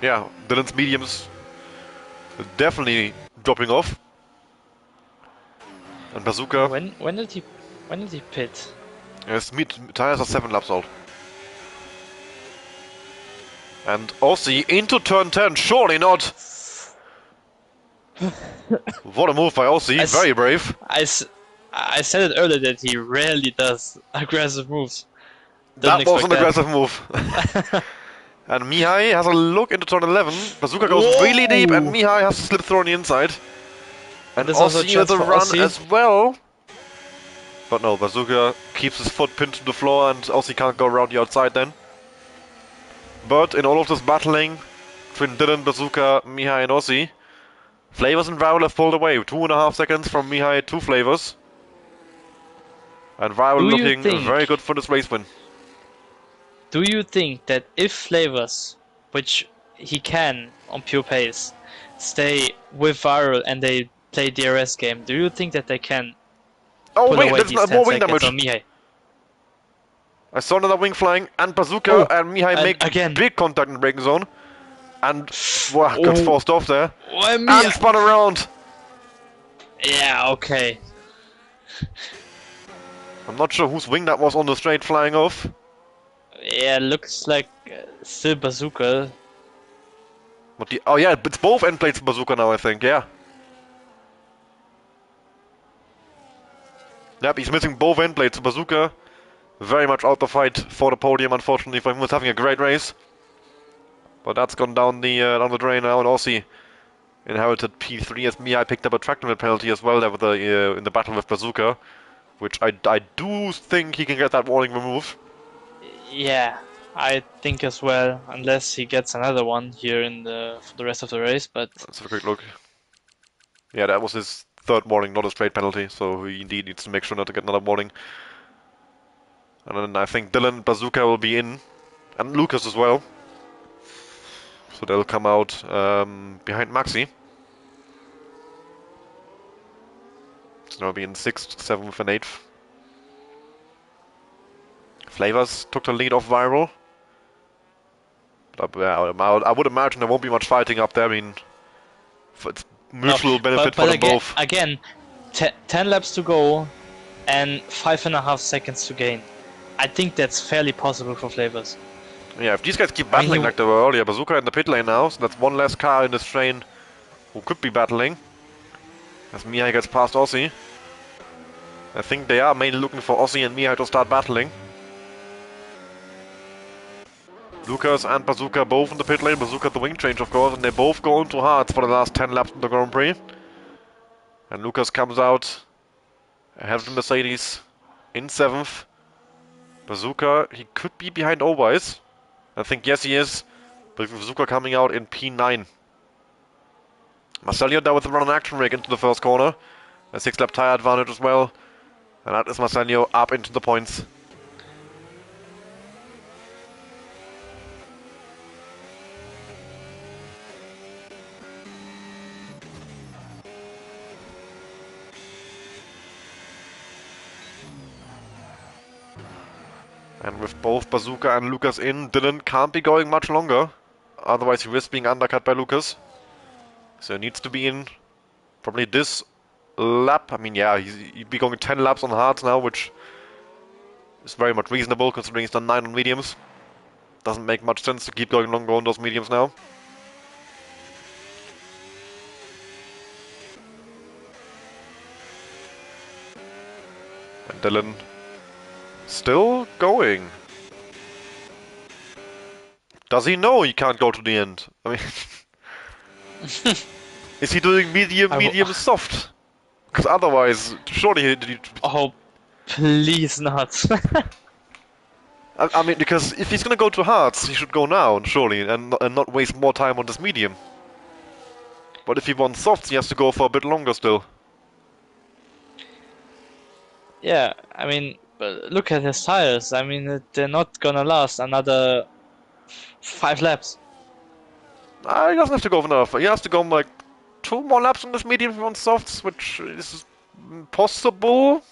Yeah, Dylan's mediums definitely dropping off. And Bazooka, When did he pit? his tires are 7 laps old. And Aussie into turn 10, surely not! What a move by Aussie, very brave. I said it earlier that he rarely does aggressive moves. Didn't That was expect an aggressive move. And Mihai has a look into turn 11. Bazooka goes really deep, and Mihai has to slip through on the inside. And there's also a Aussie with chance a for run Aussie. as well. But no, Bazooka keeps his foot pinned to the floor, and Aussie can't go around the outside then. But in all of this battling between Dylan, Bazooka, Mihai, and Aussie, Flavors and Viral have pulled away. 2.5 seconds from Mihai to Flavors. And Viral looking very good for this race win. Do you think that if Flavors, which he can on pure pace, stay with Viral and they play DRS game, do you think that they can pull away these 10 more wing seconds damage on Mihai? I saw another wing flying, and Bazooka and Mihai make again. big contact in the braking zone. And wow, got forced off there. And spun around! Yeah, okay. I'm not sure whose wing that was on the straight flying off. Yeah, looks like still Bazooka. Oh yeah, it's both end plates Bazooka now, I think, yeah. Yep, he's missing both end plates. Bazooka very much out the fight for the podium, unfortunately, for him. Was having a great race. But that's gone down the drain now, and Aussie inherited P3 as Mihai picked up a track limit penalty as well there with in the battle with Bazooka, which I do think he can get that warning removed. Yeah, I think as well, unless he gets another one here for the rest of the race. But let's have a quick look. Yeah, that was his third warning, not a straight penalty, so he indeed needs to make sure not to get another warning. And then I think Dylan, Bazooka will be in, and Lucas as well. So they'll come out behind Maxi. So they'll be in 6th, 7th, and 8th. Flavors took the lead off Viral. But, I would imagine there won't be much fighting up there. I mean, it's mutual benefit for them both. Again, 10 laps to go and 5.5 seconds to gain. I think that's fairly possible for Flavors. Yeah, if these guys keep battling like they were earlier, Bazooka in the pit lane now, so that's one less car in this train who could be battling. As Mihai gets past Aussie. I think they are mainly looking for Aussie and Mihai to start battling. Lucas and Bazooka both in the pit lane, Bazooka the wing change of course, and they both go into hards for the last 10 laps in the Grand Prix. And Lucas comes out ahead of the Mercedes in 7th. Bazooka, he could be behind Owise. I think yes he is, but Bazooka coming out in P9. Marcelio there with the run on action rig into the first corner. A 6-lap tire advantage as well. And that is Marcelio up into the points. And with both Bazooka and Lucas in, Dylan can't be going much longer. Otherwise he risks being undercut by Lucas. So he needs to be in probably this lap. I mean, yeah, he'd be going 10 laps on hards now, which is very much reasonable considering he's done 9 on mediums. Doesn't make much sense to keep going longer on those mediums now. And Dylan still going. Does he know he can't go to the end? I mean, is he doing medium, soft? Because otherwise, surely he... Oh, please not. I mean, because if he's gonna go to hards, he should go now, surely, and not waste more time on this medium. But if he wants softs, he has to go for a bit longer still. Yeah, I mean, look at his tires. I mean, they're not gonna last another 5 laps. He doesn't have to go for another. He has to go like 2 more laps on this medium if he wants softs, which is Possible,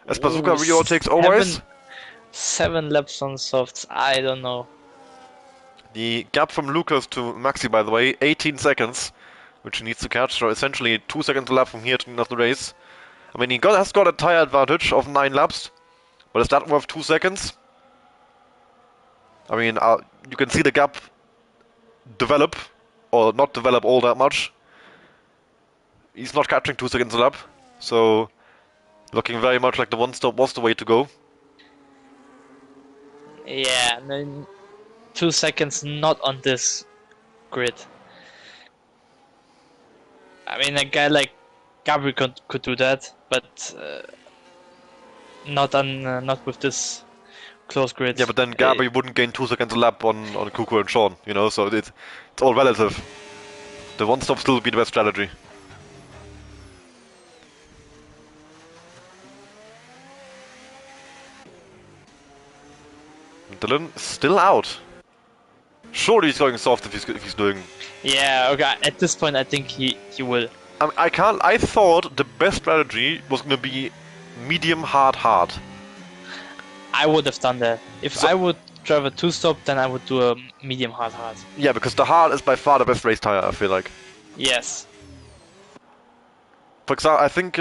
as Bazooka Ooh, reovertakes always. 7 laps on softs. I don't know. The gap from Lucas to Maxi, by the way, 18 seconds, which he needs to catch. So essentially 2 seconds left from here to the end of the race. I mean, has got a tire advantage of 9 laps, but is that worth 2 seconds? I mean, you can see the gap develop, or not develop all that much. He's not catching 2 seconds a lap, so looking very much like the one stop was the way to go. Yeah, no, 2 seconds not on this grid. I mean, a guy like Gabriel could do that, but not with this close grid. Yeah, but then Gabi wouldn't gain 2 seconds a lap on Kuku and Sean, you know, so it's all relative. The one stop still would be the best strategy. Dylan still out. Surely he's going soft if he's doing. Yeah, okay. At this point, I think he will. I can't. I thought the best strategy was gonna be medium hard hard. I would have done that. If I would drive a 2-stop, then I would do a medium hard hard. Yeah, because the hard is by far the best race tire. I feel like. Yes. For example, I think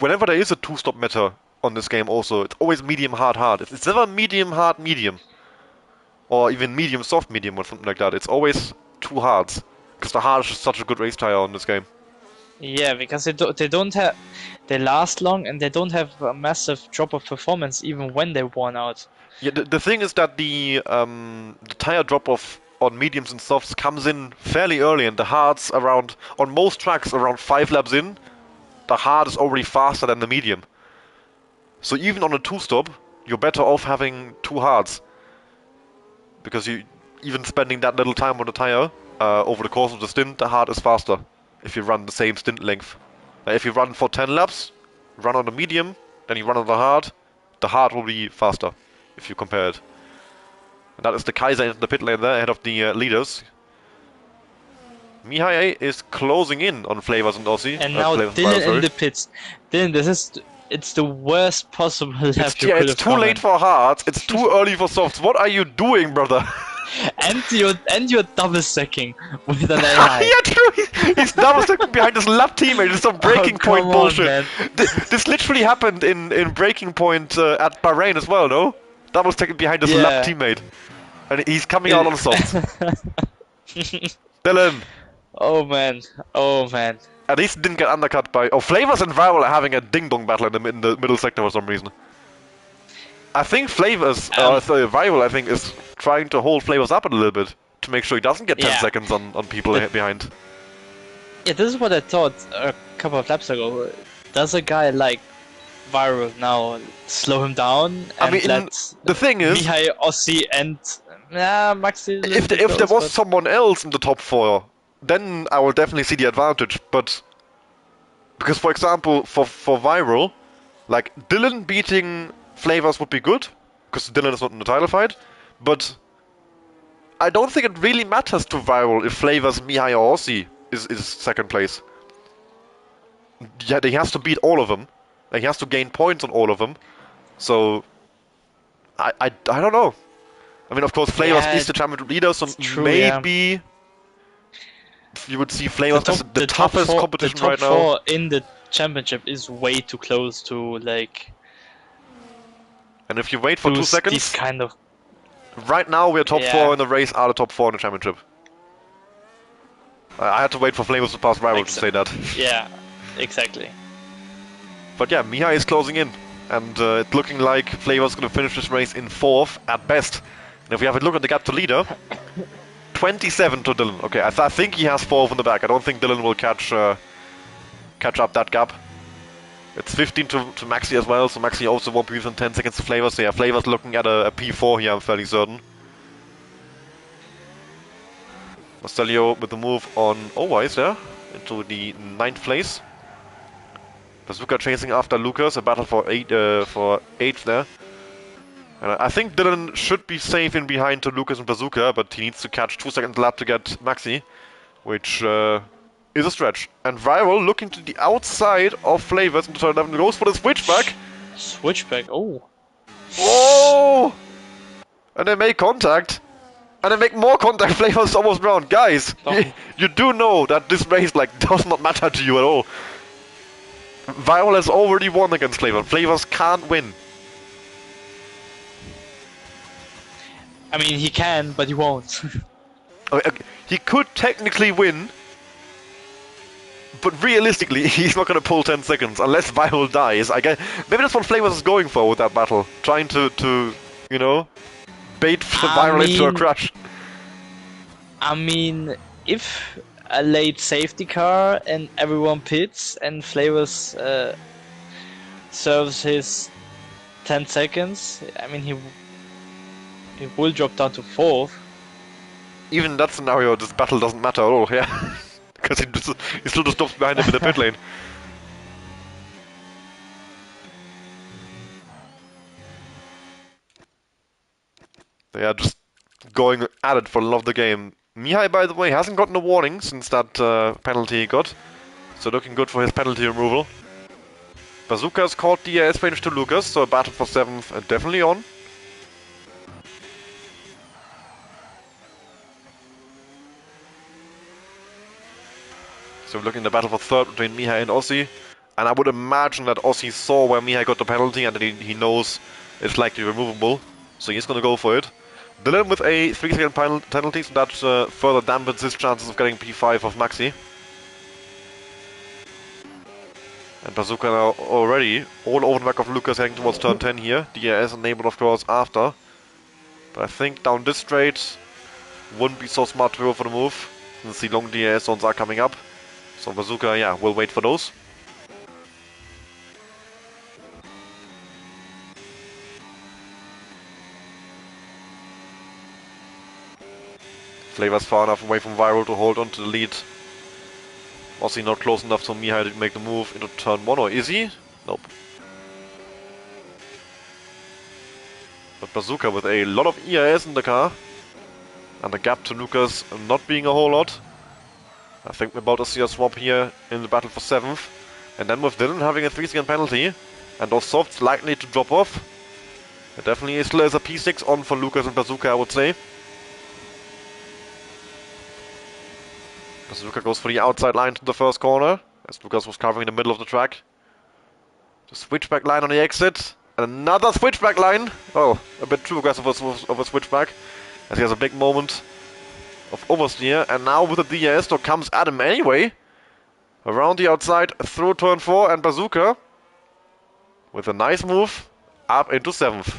whenever there is a 2-stop meta on this game, also it's always medium hard hard. It's never medium hard medium, or even medium soft medium or something like that. It's always 2 hards, because the hard is just such a good race tire on this game. Yeah, because they don't have, they last long and they don't have a massive drop of performance even when they're worn out. Yeah, the thing is that the tire drop off on mediums and softs comes in fairly early, and the hards around on most tracks around 5 laps in, the hard is already faster than the medium. So even on a 2-stop, you're better off having 2 hards, because you even spending that little time on the tire over the course of the stint, the hard is faster if you run the same stint length. If you run for 10 laps, run on the medium, then you run on the hard will be faster if you compare it. And that is the Kaiser in the pit lane there, ahead of the leaders. Mihai is closing in on Flavors and Aussie. And now Dylan in the pits. Dylan, it's the worst possible lap you could have It's too late for hards, it's too early for softs. What are you doing, brother? and you're double stacking with an AI. Yeah, true. He's double stacking behind his lap teammate. It's some breaking point bullshit. This literally happened in breaking point at Bahrain as well, no? Double stacking behind his lap teammate, and he's coming out on soft. Dylan. Oh man. At least he didn't get undercut by. Oh, Flavors and Viral are having a ding dong battle in the middle sector for some reason. I think Flavors, Viral, I think, is trying to hold Flavors up a little bit to make sure he doesn't get 10 seconds on people behind. Yeah, this is what I thought a couple of laps ago. Does a guy like Viral now slow him down and I mean, let the thing is, Mihai, Ossi, and Maxi? If there was someone else in the top 4, then I will definitely see the advantage. But because, for example, for Viral, like Dylan beating Flavors would be good because Dylan is not in the title fight. But I don't think it really matters to Viral if Flavors, Mihai, or Aussie is second place. Yeah, he has to beat all of them. He has to gain points on all of them. So I don't know. I mean, of course, Flavors is the championship leader, so true, maybe you would see Flavors as the toughest competition right now. The top 4 in the championship is way too close to like. And if you wait for 2 seconds, these kind of. Right now we're top 4 in the race, are the top 4 in the championship. I had to wait for Flavors to pass Viral to say that. Yeah, exactly. But yeah, Mihai is closing in, and it's looking like Flavors going to finish this race in 4th at best. And if we have a look at the gap to leader, 27 to Dylan. Okay, I think he has 4 in the back. I don't think Dylan will catch up that gap. It's 15 to Maxi as well, so Maxi also won't be within 10 seconds to Flavors. So yeah, Flavors looking at a P4 here, I'm fairly certain. Marcelio with the move on Owise there, into the 9th place. Bazooka chasing after Lucas, a battle for 8th there. And I think Dylan should be safe in behind to Lucas and Bazooka, but he needs to catch 2 seconds lap to get Maxi, which is a stretch. And Viral looking to the outside of Flavors into turn 11 goes for the switchback. Switchback. Oh. Oh! And they make contact. And they make more contact. Flavors almost round. Guys, Oh. you do know that this race like does not matter to you at all. Viral has already won against Flavor. Flavors can't win. I mean, he can, but he won't. Okay, he could technically win, but realistically, he's not going to pull 10 seconds unless Viral dies. I guess maybe that's what Flavors is going for with that battle, trying to you know, bait Viral into a crash. I mean, if a late safety car and everyone pits and Flavors serves his 10 seconds, I mean, he will drop down to 4th. Even in that scenario, this battle doesn't matter at all, yeah. Because he still just stops behind him in the pit lane. They are just going at it for the love of the game. Mihai, by the way, hasn't gotten a warning since that penalty he got. So looking good for his penalty removal. Bazooka's caught the AS range to Lucas, so a battle for 7th definitely on. So we're looking at the battle for 3rd between Mihai and Ossi. And I would imagine that Ossi saw where Mihai got the penalty and that he knows it's likely removable. So he's gonna go for it. Dylan with a 3-second penalty, so that further dampens his chances of getting P5 of Maxi. And Bazooka now already all over the back of Lucas heading towards turn 10 here. DRS enabled of course after. But I think down this straight wouldn't be so smart to go for the move, since the long DRS zones are coming up. So Bazooka, yeah, will wait for those. Flavor's far enough away from Viral to hold on to the lead. Was he not close enough to Mihai to make the move into turn 1, or is he? Nope. But Bazooka with a lot of EIS in the car. And the gap to Lucas not being a whole lot. I think we're about to see a swap here in the battle for 7th. And then with Dylan having a 3-second penalty, and those softs likely to drop off. It definitely still is a P6 on for Lucas and Bazooka, I would say. Bazooka goes for the outside line to the first corner, as Lucas was covering the middle of the track. The switchback line on the exit. And another switchback line! Oh, a bit too aggressive of a switchback, as he has a big moment of oversteer. And now with the DRS, that comes at him anyway. Around the outside, through turn 4, and Bazooka, with a nice move, up into 7th.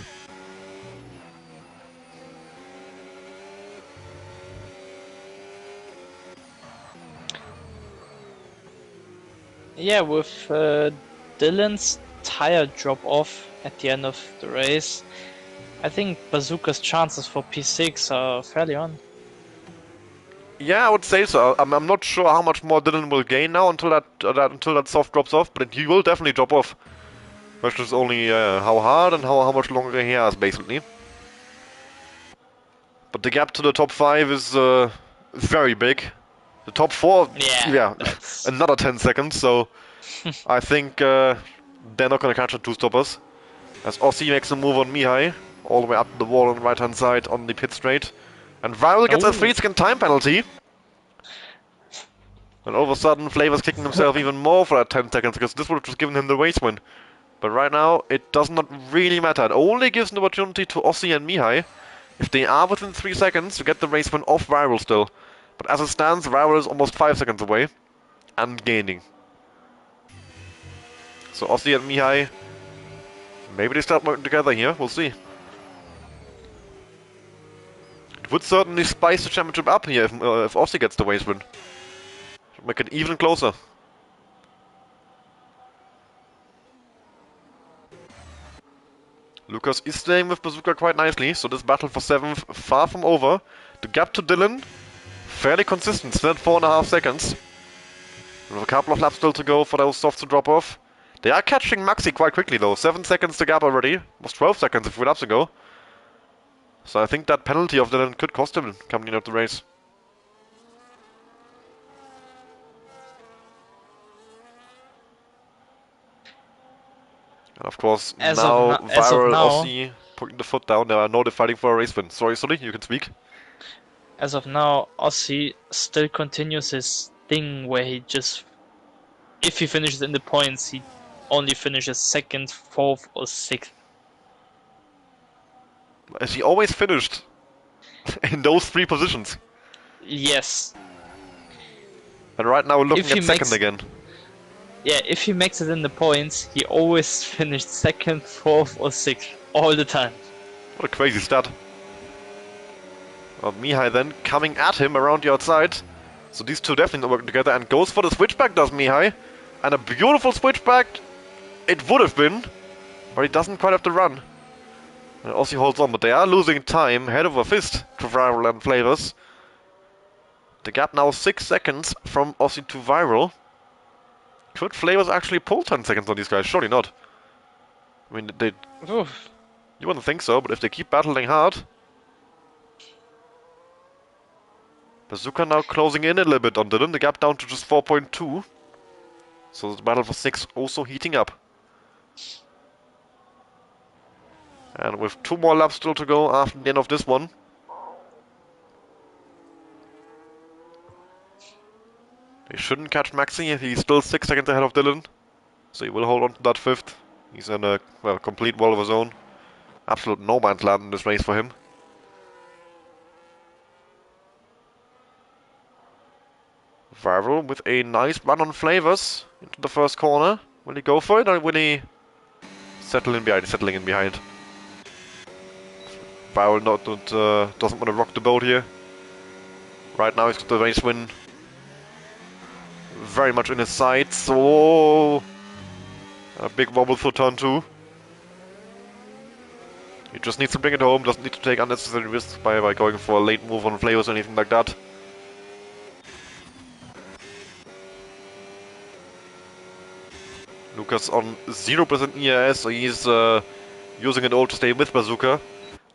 Yeah, with Dylan's tire drop off at the end of the race, I think Bazooka's chances for P6 are fairly on. Yeah, I would say so. I'm not sure how much more Dylan will gain now until that soft drops off, but he will definitely drop off. Question is only how hard and how much longer he has, basically. But the gap to the top 5 is very big. The top 4, yeah another 10 seconds, so I think they're not going to catch the 2-stoppers. As Ossi makes a move on Mihai, all the way up the wall on the right hand side on the pit straight. And Viral gets a 3-second time penalty. And all of a sudden, Flavor's kicking himself even more for that 10 seconds, because this would have just given him the race win. But right now, it does not really matter. It only gives an opportunity to Ossi and Mihai, if they are within 3 seconds, to get the race win off Viral still. But as it stands, Viral is almost 5 seconds away, and gaining. So Ossi and Mihai, maybe they start working together here, we'll see. It would certainly spice the championship up here if Ossi gets the race win. Should make it even closer. Lucas is staying with Bazooka quite nicely, so this battle for 7th far from over. The gap to Dylan, fairly consistent, still at 4.5 seconds. With a couple of laps still to go for those softs to drop off. They are catching Maxi quite quickly though, 7 seconds to gap already. Was 12 seconds a few laps ago. So I think that penalty of Dylan could cost him coming out of the race. And of course, As of now now, as of Viral now, Aussie putting the foot down. There are no fighting for a race win. Sorry, Sully, you can speak. as of now, Aussie still continues his thing where he just, if he finishes in the points, he only finishes second, fourth, or sixth. As he always finished in those three positions. Yes. And right now If looking he at second makes, again. yeah, if he makes it in the points, he always finished second, fourth, or sixth all the time. What a crazy stat. Well, Mihai then coming at him around the outside. So these two definitely working together and goes for the switchback, does Mihai. And a beautiful switchback it would have been, but he doesn't quite have to run. And Aussie holds on, but they are losing time head over fist to Viral and Flavors. The gap now 6 seconds from Aussie to Viral. Could Flavors actually pull 10 seconds on these guys? Surely not. I mean, Oof. you wouldn't think so, but if they keep battling hard... Bazooka now closing in a little bit on Dylan, the gap down to just 4.2. So the battle for 6 also heating up. And with 2 more laps still to go after the end of this one. They shouldn't catch Maxi, he's still 6 seconds ahead of Dylan. So he will hold on to that 5th. He's in a, well, complete wall of his own. Absolute no man's land in this race for him. Viral with a nice run on Flavors into the first corner. Will he go for it or will he settle in behind? Settling in behind. Viral doesn't want to rock the boat here. Right now he's got the race win very much in his sights. So a big wobble through turn 2. He just needs to bring it home, doesn't need to take unnecessary risks by going for a late move on Flavors or anything like that. Lucas on 0% ERS, so he's using it all to stay with Bazooka.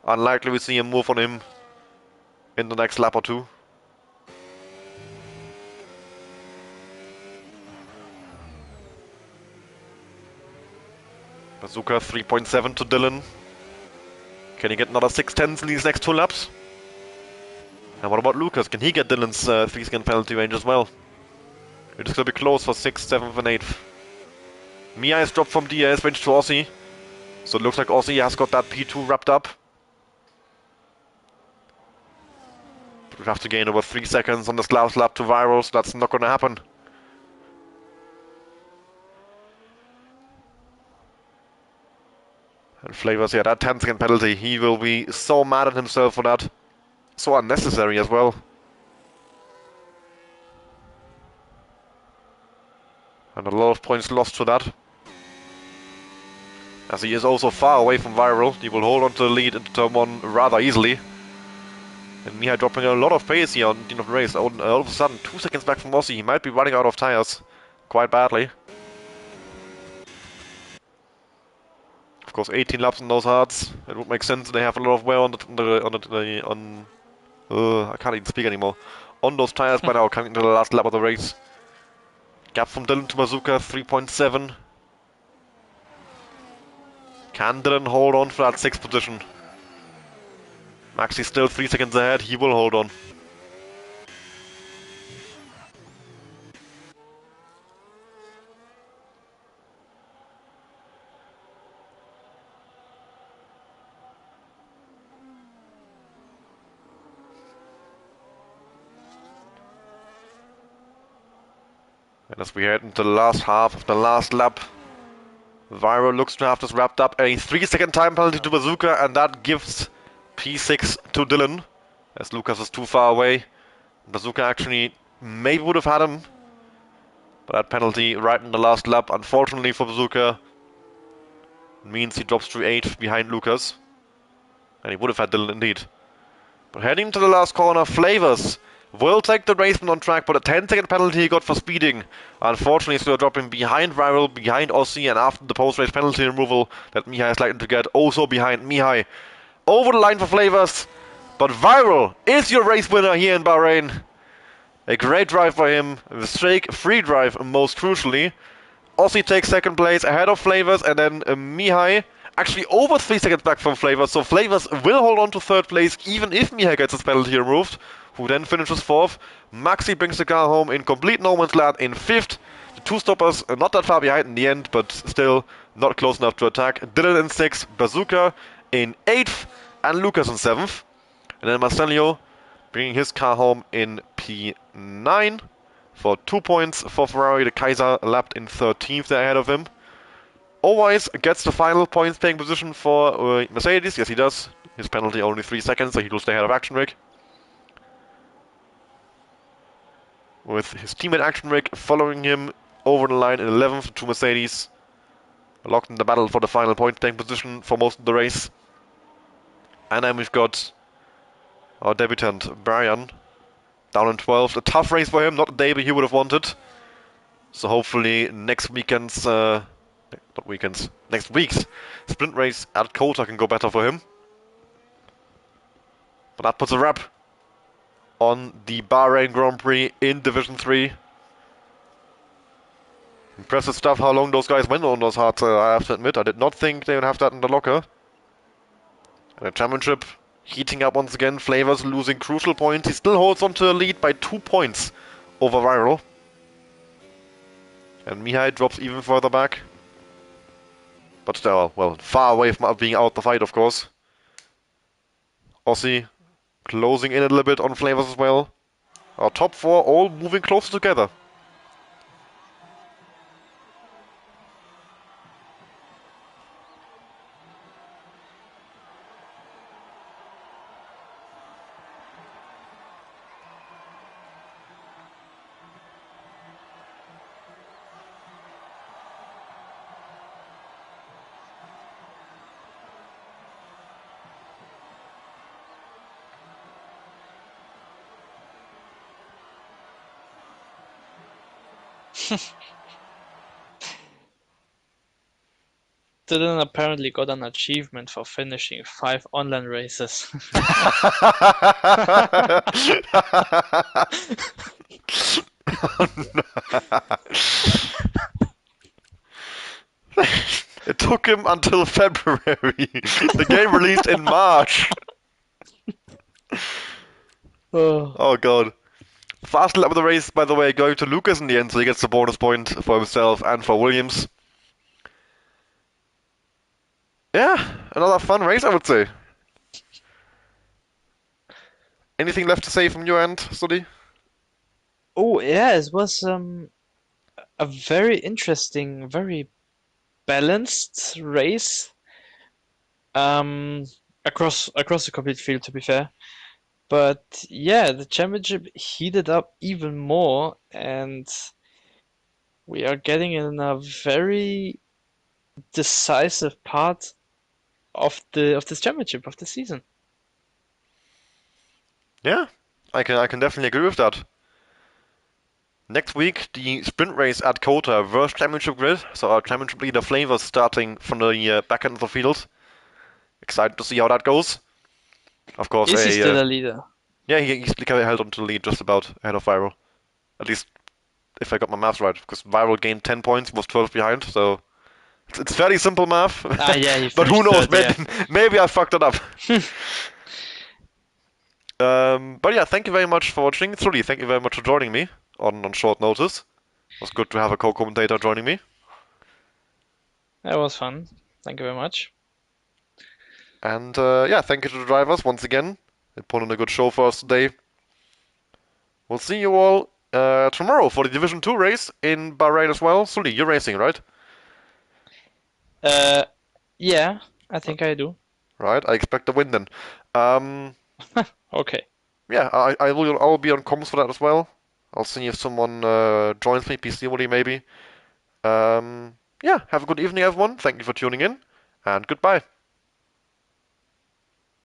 Unlikely we see him move on him in the next lap or two. Bazooka 3.7 to Dylan. Can he get another 6/10s in these next 2 laps? And what about Lucas? Can he get Dylan's 3-second penalty range as well? It is going to be close for 6th, 7th and 8th. Mia is dropped from DRS range to Aussie. So it looks like Aussie has got that P2 wrapped up. But we have to gain over 3 seconds on this last lap to Viral, so that's not going to happen. And Flavors, yeah, that 10-second penalty, he will be so mad at himself for that. So unnecessary as well. And a lot of points lost to that. As he is also far away from Viral, he will hold on to the lead into turn 1 rather easily. And Mihai dropping a lot of pace here on the end of the race. All of a sudden, 2 seconds back from Aussie, he might be running out of tires quite badly. Of course, 18 laps on those hards. It would make sense. They have a lot of wear I can't even speak anymore. On those tires by now, coming into the last lap of the race. Gap from Dylan to Bazooka, 3.7. Can Dylan hold on for that 6th position? Maxi still 3 seconds ahead, he will hold on. And as we head into the last half of the last lap, Viral looks to have this wrapped up. A 3-second time penalty to Bazooka, and that gives P6 to Dylan, as Lucas is too far away. Bazooka actually maybe would have had him, but that penalty right in the last lap, unfortunately for Bazooka, means he drops to 8th behind Lucas. And he would have had Dylan indeed. But heading to the last corner, Flavors will take the race on track, but a 10-second penalty he got for speeding. Unfortunately, still dropping behind Viral, behind Aussie, and after the post-race penalty removal that Mihai is likely to get, also behind Mihai. Over the line for Flavors, but Viral is your race winner here in Bahrain. A great drive for him, a mistake-free drive most crucially, Aussie takes second place ahead of Flavors, and then Mihai actually over 3 seconds back from Flavors, so Flavors will hold on to third place even if Mihai gets his penalty removed, who then finishes fourth. Maxi brings the car home in complete no man's land in fifth. The two stoppers not that far behind in the end, but still not close enough to attack. Dylan in sixth, Bazooka in eighth, and Lucas in seventh. And then Marcelio bringing his car home in P9 for 2 points for Ferrari. The Kaiser lapped in 13th there ahead of him. Always gets the final points paying position for Mercedes. Yes, he does. His penalty only 3 seconds, so he will stay ahead of Action Rig. With his teammate Action Rig following him over the line in 11th to Mercedes. Locked in the battle for the final point paying position for most of the race. And then we've got our debutant, Brian, down in 12th. A tough race for him, not the debut he would have wanted. So hopefully next week's sprint race at Kota can go better for him. But that puts a wrap on the Bahrain Grand Prix in Division 3. Impressive stuff how long those guys went on those hards, I have to admit. I did not think they would have that in the locker. And the championship heating up once again. Flavors losing crucial points. He still holds on to the lead by 2 points over Viral. And Mihai drops even further back. But still, well, far away from being out the fight, of course. Aussie closing in a little bit on Flavors as well. Our top four all moving closer together. Dylan apparently got an achievement for finishing 5 online races. It took him until February. The game released in March. Oh god. Fast lap of the race, by the way, going to Lucas in the end, so he gets the bonus point for himself and for Williams. Yeah, another fun race, I would say. Anything left to say from your end, Sudi? Oh yeah, it was a very interesting, very balanced race. Across the complete field, to be fair. But yeah, the championship heated up even more, and we are getting in a very decisive part of this championship of the season. Yeah, I can definitely agree with that. Next week, the sprint race at Kota versus championship grid. So our championship leader Flavors starting from the back end of the field. Excited to see how that goes. Of course, Is he still a leader? yeah, he's held on to the lead just about ahead of Viral. At least if I got my maths right, because Viral gained 10 points, was 12 behind, so it's fairly simple math. Ah, yeah, he But who finished knows? third, Maybe, yeah. maybe I fucked it up. But yeah, thank you very much for watching. Truly, thank you very much for joining me on short notice. It was good to have a co-commentator joining me. That was fun. Thank you very much. And yeah, thank you to the drivers once again. They put on a good show for us today. We'll see you all tomorrow for the Division 2 race in Bahrain as well. Sully, you're racing, right? Yeah, I think I do. Right, I expect a win then. Um, Okay. yeah, I'll be on comms for that as well. I'll see if someone joins me, PC Woody maybe. Yeah, have a good evening, everyone. Thank you for tuning in, and goodbye.